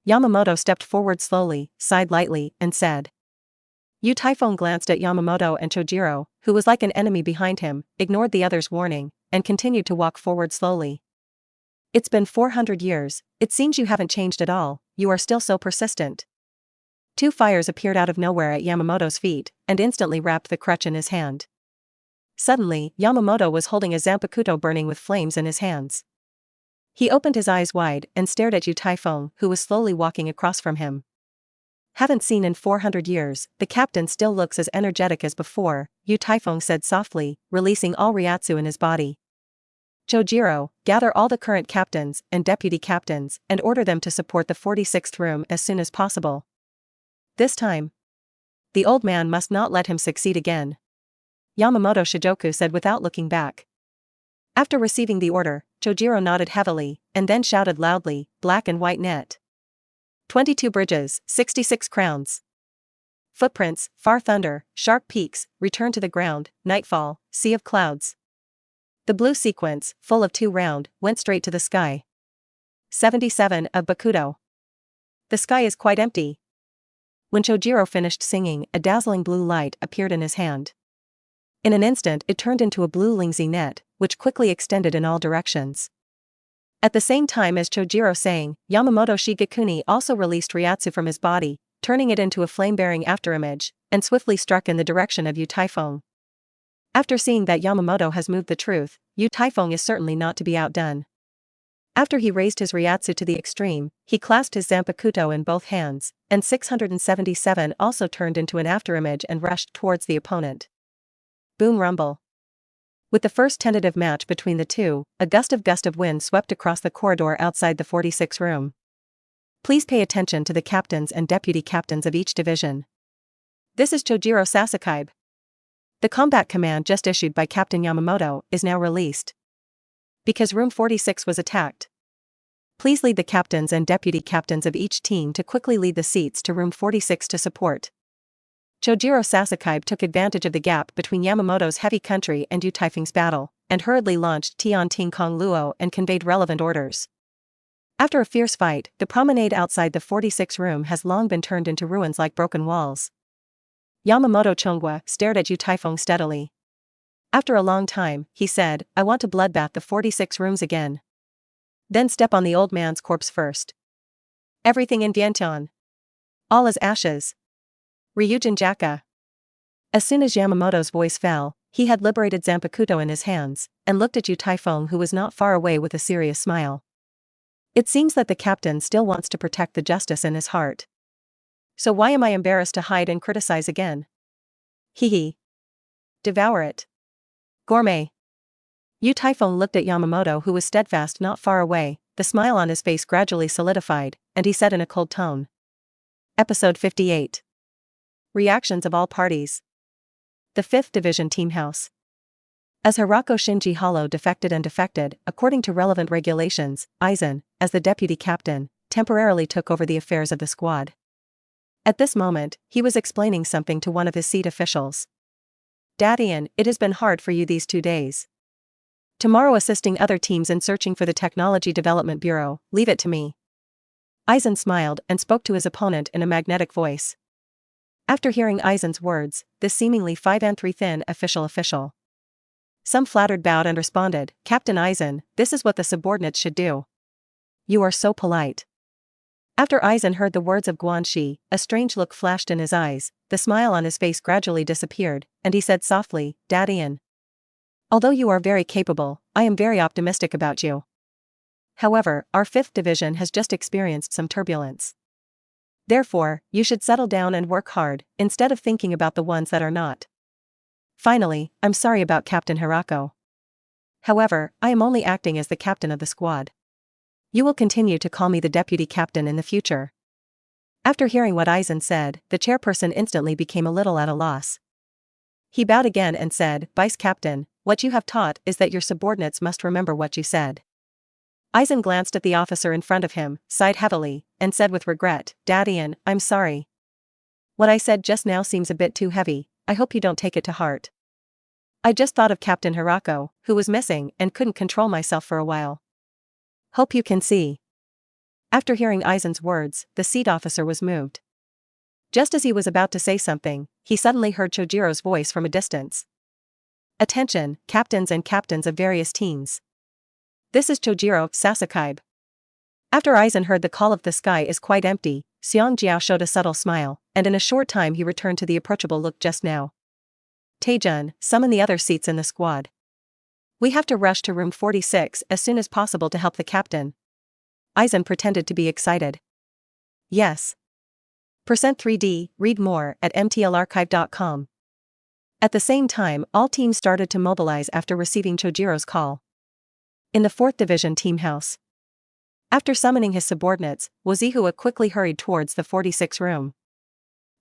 Yamamoto stepped forward slowly, sighed lightly, and said. Yu Taifeng glanced at Yamamoto and Chojiro, who was like an enemy behind him, ignored the other's warning, and continued to walk forward slowly. It's been 400 years, it seems you haven't changed at all, you are still so persistent. 2 fires appeared out of nowhere at Yamamoto's feet, and instantly wrapped the crutch in his hand. Suddenly, Yamamoto was holding a zanpakuto burning with flames in his hands. He opened his eyes wide and stared at Yu Taifeng, who was slowly walking across from him. Haven't seen in 400 years, the captain still looks as energetic as before, Yu Taifeng said softly, releasing all Ryatsu in his body. Chojiro, gather all the current captains and deputy captains and order them to support the 46th room as soon as possible. This time, the old man must not let him succeed again. Yamamoto Shijoku said without looking back. After receiving the order, Chojiro nodded heavily, and then shouted loudly, black and white net. 22 bridges, 66 crowns. Footprints, far thunder, sharp peaks, return to the ground, nightfall, sea of clouds. The blue sequence, full of 2 round, went straight to the sky. 77 of Bakudo. The sky is quite empty. When Chojiro finished singing, a dazzling blue light appeared in his hand. In an instant it turned into a blue lingzi net, which quickly extended in all directions. At the same time as Chojiro sang, Yamamoto Shigekuni also released Ryatsu from his body, turning it into a flame-bearing afterimage, and swiftly struck in the direction of Yu Taifeng. After seeing that Yamamoto has moved the truth, Yu Taifeng is certainly not to be outdone. After he raised his Ryatsu to the extreme, he clasped his zanpakuto in both hands, and 677 also turned into an afterimage and rushed towards the opponent. Boom rumble. With the first tentative match between the two, a gust of wind swept across the corridor outside the 46 room. Please pay attention to the captains and deputy captains of each division. This is Chojiro Sasuke. The combat command just issued by Captain Yamamoto is now released. Because Room 46 was attacked. Please lead the captains and deputy captains of each team to quickly lead the seats to Room 46 to support. Chojiro Sasuke took advantage of the gap between Yamamoto's heavy country and Yu Taifeng's battle, and hurriedly launched Tian Ting Kong Luo and conveyed relevant orders. After a fierce fight, the promenade outside the 46 room has long been turned into ruins like broken walls. Yamamoto Chongwa stared at Yu Taifeng steadily. After a long time, he said, I want to bloodbath the 46 rooms again. Then step on the old man's corpse first. Everything in Vientiane. All is ashes. Ryujin Jaka. As soon as Yamamoto's voice fell, he had liberated zanpakuto in his hands, and looked at Yu Taifeng, who was not far away, with a serious smile. It seems that the captain still wants to protect the justice in his heart. So why am I embarrassed to hide and criticize again? Hee. Devour it. Gourmet. Yu Taifeng looked at Yamamoto, who was steadfast not far away. The smile on his face gradually solidified, and he said in a cold tone. Episode 58. Reactions of all parties. The 5th Division Team House. As Hirako Shinji Hollow defected, according to relevant regulations, Aizen, as the deputy captain, temporarily took over the affairs of the squad. At this moment, he was explaining something to one of his seat officials. Dadian, it has been hard for you these 2 days. Tomorrow assisting other teams in searching for the Technology Development Bureau, leave it to me. Aizen smiled and spoke to his opponent in a magnetic voice. After hearing Aizen's words, this seemingly 5'3" thin official. Some flattered bowed and responded, Captain Aizen, this is what the subordinates should do. You are so polite. After Aizen heard the words of Guanxi, a strange look flashed in his eyes, the smile on his face gradually disappeared, and he said softly, "Dadian. Although you are very capable, I am very optimistic about you. However, our 5th division has just experienced some turbulence. Therefore, you should settle down and work hard, instead of thinking about the ones that are not. Finally, I'm sorry about Captain Hirako. However, I am only acting as the captain of the squad. You will continue to call me the deputy captain in the future." After hearing what Aizen said, the chairperson instantly became a little at a loss. He bowed again and said, "Vice Captain, what you have taught is that your subordinates must remember what you said." Aizen glanced at the officer in front of him, sighed heavily, and said with regret, "Dadian, I'm sorry. What I said just now seems a bit too heavy, I hope you don't take it to heart. I just thought of Captain Hirako, who was missing and couldn't control myself for a while. Hope you can see." After hearing Aizen's words, the seat officer was moved. Just as he was about to say something, he suddenly heard Chojiro's voice from a distance. "Attention, captains and captains of various teams. This is Chojiro Sasuke." After Aizen heard the call of "The sky is quite empty," Xiong Jiao showed a subtle smile, and in a short time he returned to the approachable look just now. "Taejun, summon the other seats in the squad. We have to rush to room 46 as soon as possible to help the captain." Aizen pretended to be excited. "Yes. %3D, read more at mtlarchive.com. At the same time, all teams started to mobilize after receiving Chojiro's call. In the 4th Division team house. After summoning his subordinates, Yhwach quickly hurried towards the 46 room.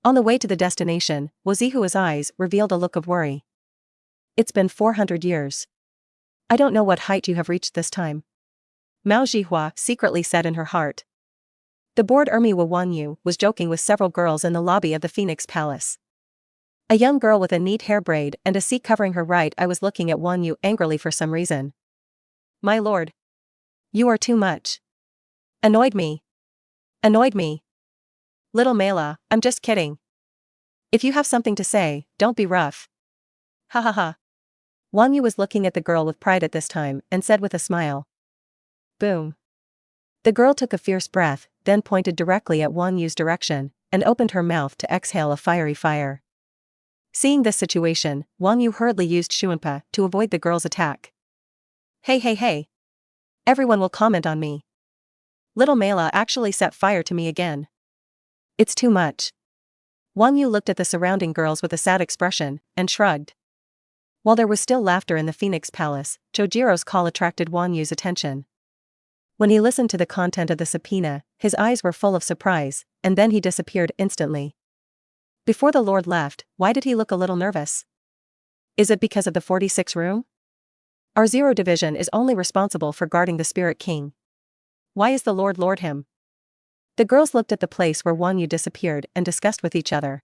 On the way to the destination, Yhwach's eyes revealed a look of worry. "It's been 400 years. I don't know what height you have reached this time," Mao Yhwach secretly said in her heart. The bored Ermiwa Wanyu was joking with several girls in the lobby of the Phoenix Palace. A young girl with a neat hair braid and a C covering her right eye was looking at Wanyu angrily for some reason. "My lord. You are too much. Annoyed me. Annoyed me. Little Mela, I'm just kidding. If you have something to say, don't be rough. Ha ha ha." Wanyu was looking at the girl with pride at this time and said with a smile. Boom. The girl took a fierce breath, then pointed directly at Wanyu's direction, and opened her mouth to exhale a fiery fire. Seeing this situation, Wanyu hurriedly used Shuanpa to avoid the girl's attack. Hey hey hey. Everyone will comment on me. Little Mela actually set fire to me again. It's too much. Wanyu looked at the surrounding girls with a sad expression, and shrugged. While there was still laughter in the Phoenix Palace, Chojiro's call attracted Wanyu's attention. When he listened to the content of the subpoena, his eyes were full of surprise, and then he disappeared instantly. Before the Lord left, why did he look a little nervous? Is it because of the 46 room? Our 0 division is only responsible for guarding the Spirit King. Why is the Lord him? The girls looked at the place where Wanyu disappeared and discussed with each other.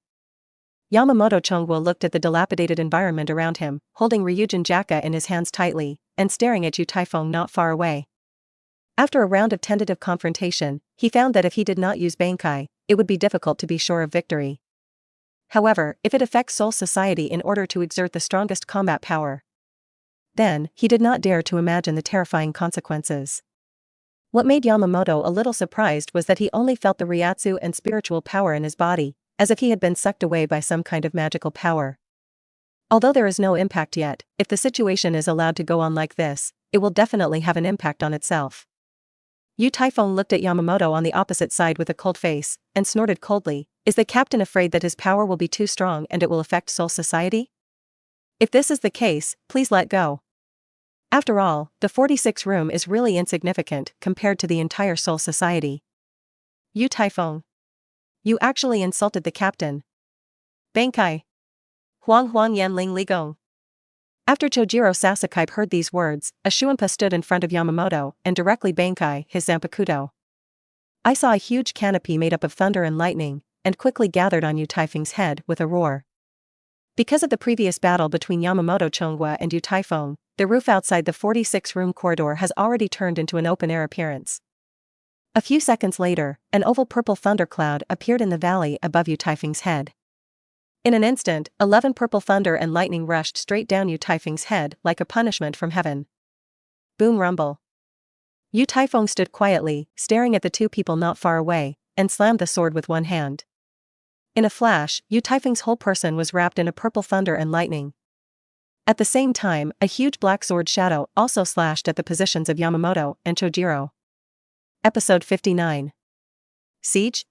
Yamamoto Chongguo looked at the dilapidated environment around him, holding Ryujin Jaka in his hands tightly, and staring at Yu Taifeng not far away. After a round of tentative confrontation, he found that if he did not use Bankai, it would be difficult to be sure of victory. However, if it affects Soul Society in order to exert the strongest combat power, then, he did not dare to imagine the terrifying consequences. What made Yamamoto a little surprised was that he only felt the Ryatsu and spiritual power in his body, as if he had been sucked away by some kind of magical power. Although there is no impact yet, if the situation is allowed to go on like this, it will definitely have an impact on itself. Yu Taifeng looked at Yamamoto on the opposite side with a cold face, and snorted coldly. Is the captain afraid that his power will be too strong and it will affect Soul Society? If this is the case, please let go. After all, the 46 room is really insignificant compared to the entire Soul Society. Yu Taifeng. You actually insulted the captain. Bankai. Huang Huang Yan Ling Ligong. After Chojiro Sasuke heard these words, a Shuanpa stood in front of Yamamoto and directly Bankai his Zanpakuto. I saw a huge canopy made up of thunder and lightning, and quickly gathered on Yu Taifeng's head with a roar. Because of the previous battle between Yamamoto Chongguo and Yu Taifeng, the roof outside the 46 room corridor has already turned into an open-air appearance. A few seconds later, an oval purple thundercloud appeared in the valley above Yu Taifeng's head. In an instant, 11 purple thunder and lightning rushed straight down Yu Taifeng's head like a punishment from heaven. Boom rumble. Yu Taifeng stood quietly, staring at the two people not far away, and slammed the sword with one hand. In a flash, Yu Taifeng's whole person was wrapped in a purple thunder and lightning. At the same time, a huge black sword shadow also slashed at the positions of Yamamoto and Chojiro. Episode 59. Siege?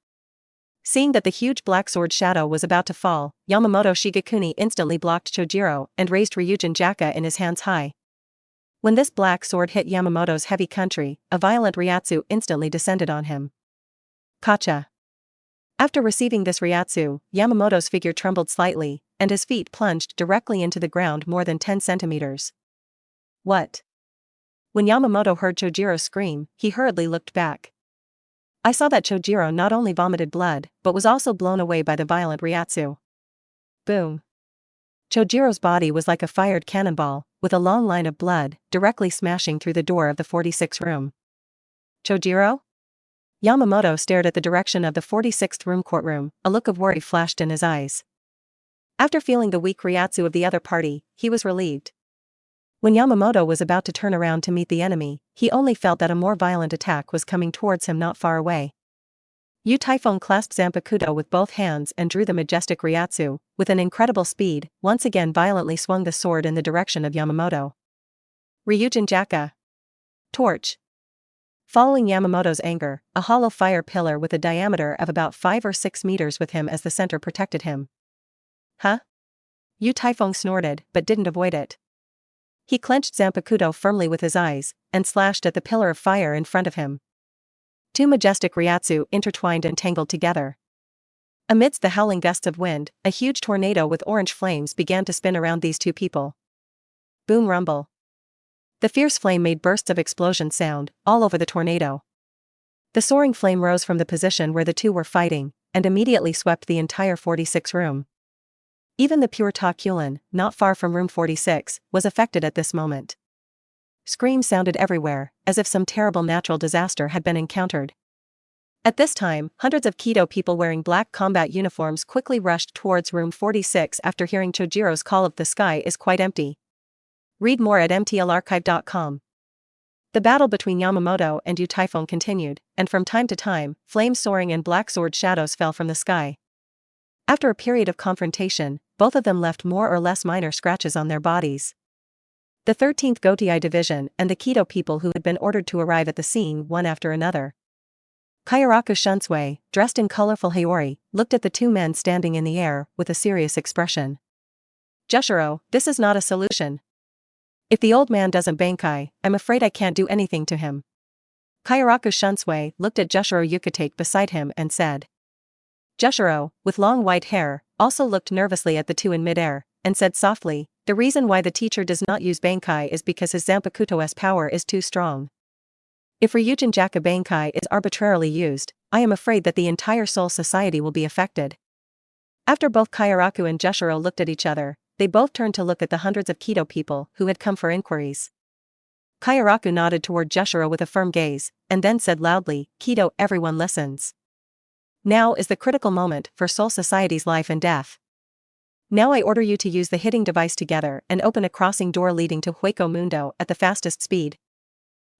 Seeing that the huge black sword shadow was about to fall, Yamamoto Shigekuni instantly blocked Chojiro and raised Ryujin Jaka in his hands high. When this black sword hit Yamamoto's heavy country, a violent Ryatsu instantly descended on him. Kacha. After receiving this Ryatsu, Yamamoto's figure trembled slightly, and his feet plunged directly into the ground more than 10 centimeters. What? When Yamamoto heard Chojiro scream, he hurriedly looked back. I saw that Chojiro not only vomited blood, but was also blown away by the violent Ryatsu. Boom. Chojiro's body was like a fired cannonball, with a long line of blood, directly smashing through the door of the 46th room. Chojiro? Yamamoto stared at the direction of the 46th room courtroom, a look of worry flashed in his eyes. After feeling the weak Ryatsu of the other party, he was relieved. When Yamamoto was about to turn around to meet the enemy, he only felt that a more violent attack was coming towards him not far away. Yu Taifeng clasped Zanpakuto with both hands and drew the majestic Ryatsu, with an incredible speed, once again violently swung the sword in the direction of Yamamoto. Ryujin Jaka. Torch. Following Yamamoto's anger, a hollow fire pillar with a diameter of about 5 or 6 meters with him as the center protected him. Huh? Yu Taifeng snorted, but didn't avoid it. He clenched Zanpakuto firmly with his eyes, and slashed at the pillar of fire in front of him. Two majestic Ryatsu intertwined and tangled together. Amidst the howling gusts of wind, a huge tornado with orange flames began to spin around these two people. Boom rumble. The fierce flame made bursts of explosion sound, all over the tornado. The soaring flame rose from the position where the two were fighting, and immediately swept the entire 46 room. Even the pure Takulan, not far from room 46, was affected at this moment. Screams sounded everywhere, as if some terrible natural disaster had been encountered. At this time, hundreds of Kido people wearing black combat uniforms quickly rushed towards room 46 after hearing Chojiro's call of "The sky is quite empty." Read more at mtlarchive.com. The battle between Yamamoto and Yu Taifeng continued, and from time to time, flames soaring and black sword shadows fell from the sky. After a period of confrontation, both of them left more or less minor scratches on their bodies. The 13th Gotai Division and the Kido people who had been ordered to arrive at the scene one after another. Kairaku Shunsui, dressed in colorful haori, looked at the two men standing in the air with a serious expression. Jushiro, this is not a solution. If the old man doesn't bankai, I'm afraid I can't do anything to him. Kairaku Shunsui looked at Jushiro Yukitake beside him and said. Jushiro, with long white hair, also looked nervously at the two in midair, and said softly, the reason why the teacher does not use bankai is because his Zanpakuto's power is too strong. If Ryujin Jaka bankai is arbitrarily used, I am afraid that the entire Soul Society will be affected. After both Kairaku and Jushiro looked at each other, they both turned to look at the hundreds of Kido people who had come for inquiries. Kairaku nodded toward Jushiro with a firm gaze, and then said loudly, Kido, everyone listens. Now is the critical moment for Soul Society's life and death. Now I order you to use the hitting device together and open a crossing door leading to Hueco Mundo at the fastest speed.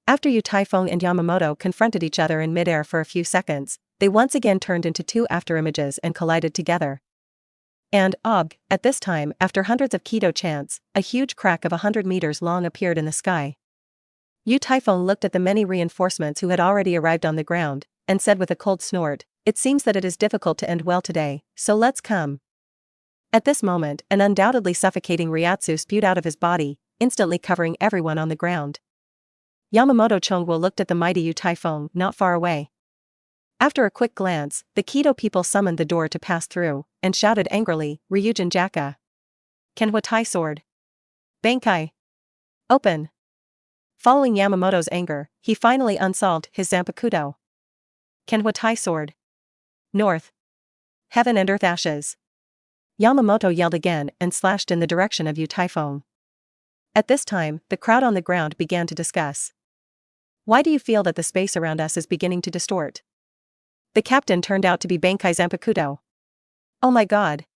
After Yu Taifeng and Yamamoto confronted each other in midair for a few seconds, they once again turned into two afterimages and collided together. And, at this time, after hundreds of Kido chants, a huge crack of 100 meters long appeared in the sky. Yu Taifeng looked at the many reinforcements who had already arrived on the ground, and said with a cold snort, it seems that it is difficult to end well today, so let's come. At this moment, an undoubtedly suffocating Ryatsu spewed out of his body, instantly covering everyone on the ground. Yamamoto Chongwo looked at the mighty Yu Taifeng not far away. After a quick glance, the Kido people summoned the door to pass through, and shouted angrily, Ryujin Jaka. Kenhuatai sword. Bankai. Open. Following Yamamoto's anger, he finally unsolved his Zanpakuto. Kenhuatai sword. North. Heaven and earth ashes. Yamamoto yelled again and slashed in the direction of Yu Taifeng. At this time, the crowd on the ground began to discuss. Why do you feel that the space around us is beginning to distort? The captain turned out to be Bankai Zanpakuto. Oh my god.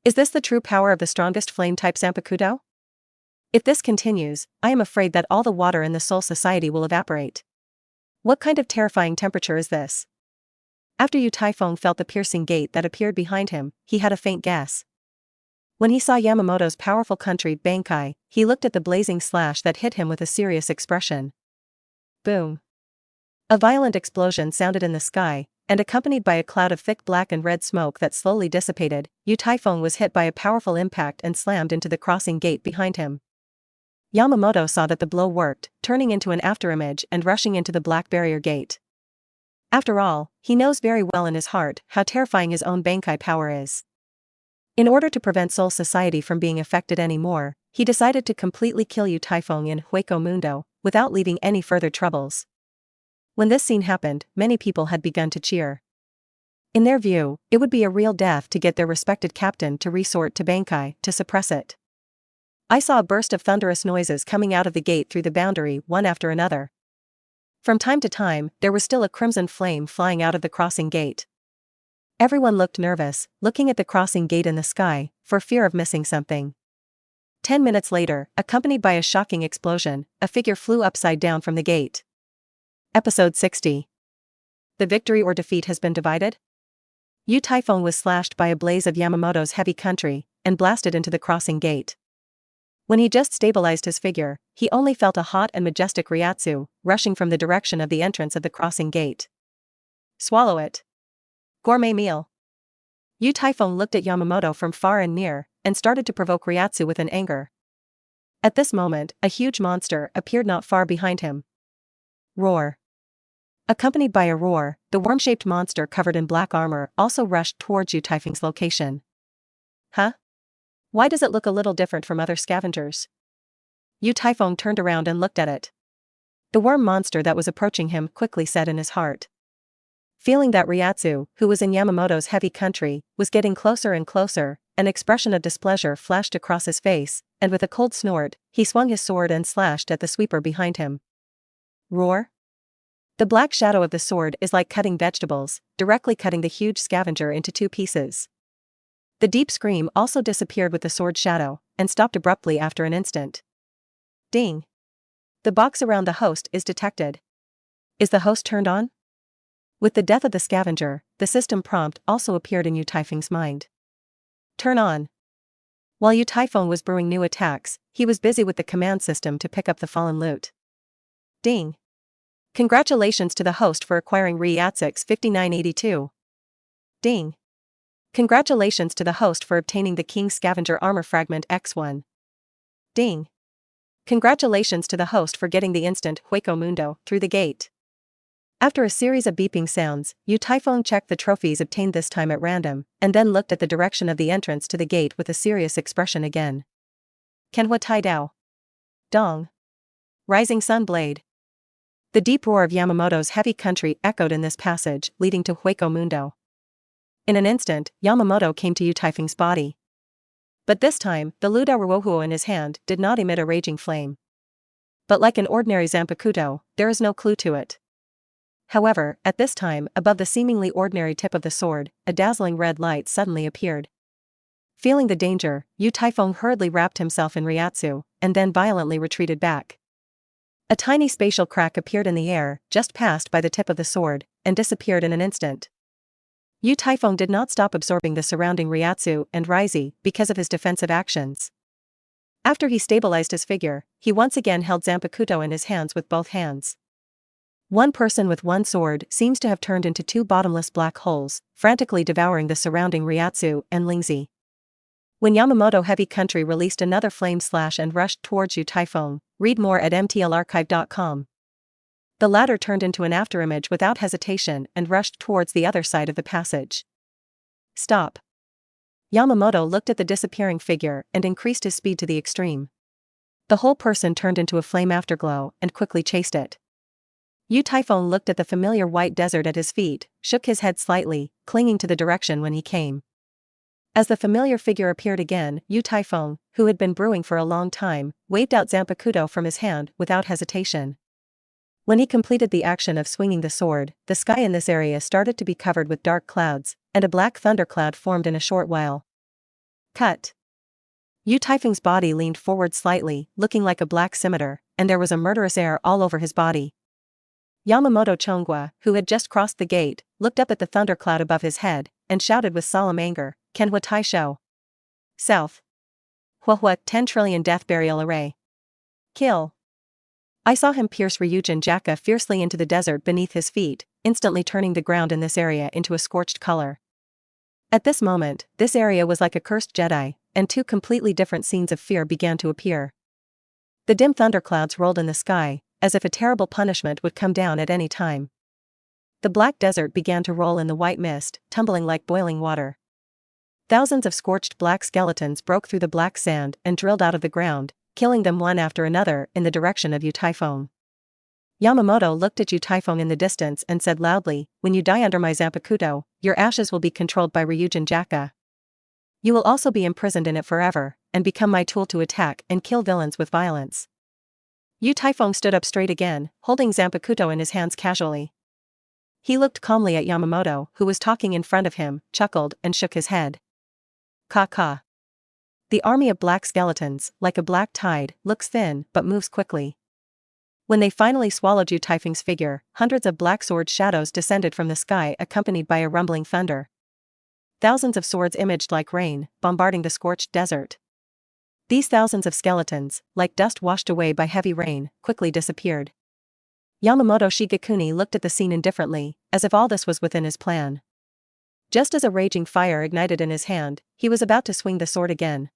Is this the true power of the strongest flame-type Zanpakuto? If this continues, I am afraid that all the water in the Soul Society will evaporate. What kind of terrifying temperature is this? After Yu Taifeng felt the piercing gate that appeared behind him, he had a faint guess. When he saw Yamamoto's powerful country Bankai, he looked at the blazing slash that hit him with a serious expression. Boom. A violent explosion sounded in the sky, and accompanied by a cloud of thick black and red smoke that slowly dissipated, Yu Taifeng was hit by a powerful impact and slammed into the crossing gate behind him. Yamamoto saw that the blow worked, turning into an afterimage and rushing into the black barrier gate. After all, he knows very well in his heart how terrifying his own Bankai power is. In order to prevent Soul Society from being affected anymore, he decided to completely kill Yu Taifeng in Hueco Mundo, without leaving any further troubles. When this scene happened, many people had begun to cheer. In their view, it would be a real death to get their respected captain to resort to Bankai to suppress it. I saw a burst of thunderous noises coming out of the gate through the boundary one after another. From time to time, there was still a crimson flame flying out of the crossing gate. Everyone looked nervous, looking at the crossing gate in the sky, for fear of missing something. 10 minutes later, accompanied by a shocking explosion, a figure flew upside down from the gate. Episode 60. The victory or defeat has been divided? Yu Taifeng was slashed by a blaze of Yamamoto's heavy country, and blasted into the crossing gate. When he just stabilized his figure, he only felt a hot and majestic Ryatsu, rushing from the direction of the entrance of the crossing gate. Swallow it. Gourmet meal. Yu Taifeng looked at Yamamoto from far and near, and started to provoke Ryatsu with an anger. At this moment, a huge monster appeared not far behind him. Roar. Accompanied by a roar, the worm-shaped monster covered in black armor also rushed towards Yu Taifeng's location. Huh? Why does it look a little different from other scavengers? Yu Taifeng turned around and looked at it. The worm monster that was approaching him quickly said in his heart. Feeling that Ryatsu, who was in Yamamoto's heavy country, was getting closer and closer, an expression of displeasure flashed across his face, and with a cold snort, he swung his sword and slashed at the sweeper behind him. Roar? The black shadow of the sword is like cutting vegetables, directly cutting the huge scavenger into two pieces. The deep scream also disappeared with the sword shadow, and stopped abruptly after an instant. Ding! The box around the host is detected. Is the host turned on? With the death of the scavenger, the system prompt also appeared in Yu Taifeng's mind. Turn on. While Yu Taifeng was brewing new attacks, he was busy with the command system to pick up the fallen loot. Ding! Congratulations to the host for acquiring Ryatsu's 5982. Ding! Congratulations to the host for obtaining the King's Scavenger Armor Fragment X1. Ding! Congratulations to the host for getting the instant Hueco Mundo through the gate. After a series of beeping sounds, Yu Taifeng checked the trophies obtained this time at random, and then looked at the direction of the entrance to the gate with a serious expression again. Kenhua Tai Dao. Dong. Rising Sun Blade. The deep roar of Yamamoto's heavy country echoed in this passage, leading to Hueco Mundo. In an instant, Yamamoto came to Yu Taifeng's body. But this time, the Ludao Ruohuo in his hand did not emit a raging flame. But like an ordinary Zanpakuto, there is no clue to it. However, at this time, above the seemingly ordinary tip of the sword, a dazzling red light suddenly appeared. Feeling the danger, Yu Taifeng hurriedly wrapped himself in Ryatsu, and then violently retreated back. A tiny spatial crack appeared in the air, just passed by the tip of the sword, and disappeared in an instant. Yu Taifeng did not stop absorbing the surrounding Ryatsu and Rize because of his defensive actions. After he stabilized his figure, he once again held Zanpakuto in his hands with both hands. One person with one sword seems to have turned into two bottomless black holes, frantically devouring the surrounding Ryatsu and Lingzi. When Yamamoto Heavy Country released another flame slash and rushed towards Yu Taifeng, read more at mtlarchive.com. The latter turned into an afterimage without hesitation and rushed towards the other side of the passage. Stop. Yamamoto looked at the disappearing figure and increased his speed to the extreme. The whole person turned into a flame afterglow and quickly chased it. Yu Taifeng looked at the familiar white desert at his feet, shook his head slightly, clinging to the direction when he came. As the familiar figure appeared again, Yu Taifeng, who had been brewing for a long time, waved out Zanpakuto from his hand without hesitation. When he completed the action of swinging the sword, the sky in this area started to be covered with dark clouds, and a black thundercloud formed in a short while. Cut. Yu Taifeng's body leaned forward slightly, looking like a black scimitar, and there was a murderous air all over his body. Yamamoto Chongwa, who had just crossed the gate, looked up at the thundercloud above his head, and shouted with solemn anger, "Kenwa Taisho. South. Yhwach 10 trillion death burial array. Kill." I saw him pierce Ryujin Jaka fiercely into the desert beneath his feet, instantly turning the ground in this area into a scorched color. At this moment, this area was like a cursed Jedi, and two completely different scenes of fear began to appear. The dim thunderclouds rolled in the sky, as if a terrible punishment would come down at any time. The black desert began to roll in the white mist, tumbling like boiling water. Thousands of scorched black skeletons broke through the black sand and drilled out of the ground, killing them one after another in the direction of Yu Taifeng. Yamamoto looked at Yu Taifeng in the distance and said loudly, "When you die under my Zanpakuto, your ashes will be controlled by Ryujin Jaka. You will also be imprisoned in it forever, and become my tool to attack and kill villains with violence." Yu Taifeng stood up straight again, holding Zanpakuto in his hands casually. He looked calmly at Yamamoto, who was talking in front of him, chuckled, and shook his head. "Ka. The army of black skeletons, like a black tide, looks thin but moves quickly." When they finally swallowed Yu Taifeng's figure, hundreds of black sword shadows descended from the sky accompanied by a rumbling thunder. Thousands of swords imaged like rain, bombarding the scorched desert. These thousands of skeletons, like dust washed away by heavy rain, quickly disappeared. Yamamoto Shigekuni looked at the scene indifferently, as if all this was within his plan. Just as a raging fire ignited in his hand, he was about to swing the sword again.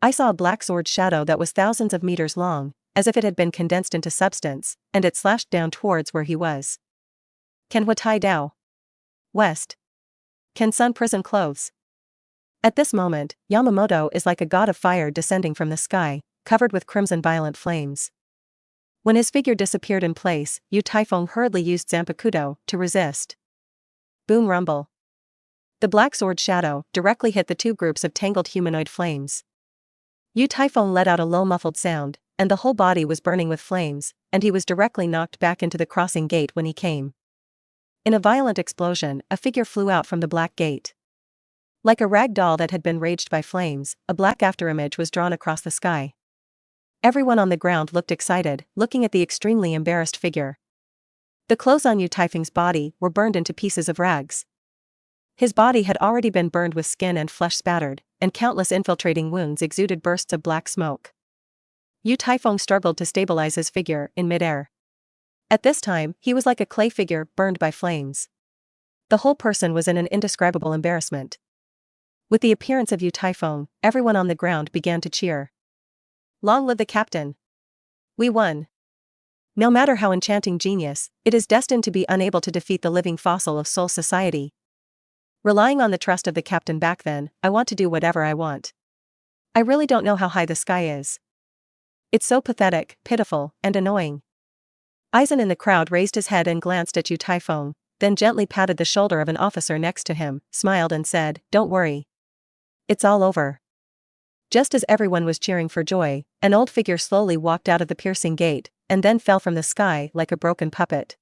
I saw a black sword shadow that was thousands of meters long, as if it had been condensed into substance, and it slashed down towards where he was. "Kenwa Tai Dao. West. Ken Sun Prison Clothes." At this moment, Yamamoto is like a god of fire descending from the sky, covered with crimson violent flames. When his figure disappeared in place, Yu Taifeng hurriedly used Zanpakuto to resist. Boom rumble. The black sword shadow directly hit the two groups of tangled humanoid flames. Yu Taifeng let out a low muffled sound, and the whole body was burning with flames, and he was directly knocked back into the crossing gate when he came. In a violent explosion, a figure flew out from the black gate. Like a rag doll that had been raged by flames, a black afterimage was drawn across the sky. Everyone on the ground looked excited, looking at the extremely embarrassed figure. The clothes on Yu Taifeng's body were burned into pieces of rags. His body had already been burned with skin and flesh spattered, and countless infiltrating wounds exuded bursts of black smoke. Yu Taifeng struggled to stabilize his figure in midair. At this time, he was like a clay figure burned by flames. The whole person was in an indescribable embarrassment. With the appearance of Yu Taifeng, everyone on the ground began to cheer. "Long live the captain! We won! No matter how enchanting genius, it is destined to be unable to defeat the living fossil of soul society. Relying on the trust of the captain back then, I want to do whatever I want. I really don't know how high the sky is. It's so pathetic, pitiful, and annoying." Aizen in the crowd raised his head and glanced at Yu Taifeng, then gently patted the shoulder of an officer next to him, smiled and said, "Don't worry. It's all over." Just as everyone was cheering for joy, an old figure slowly walked out of the piercing gate, and then fell from the sky like a broken puppet.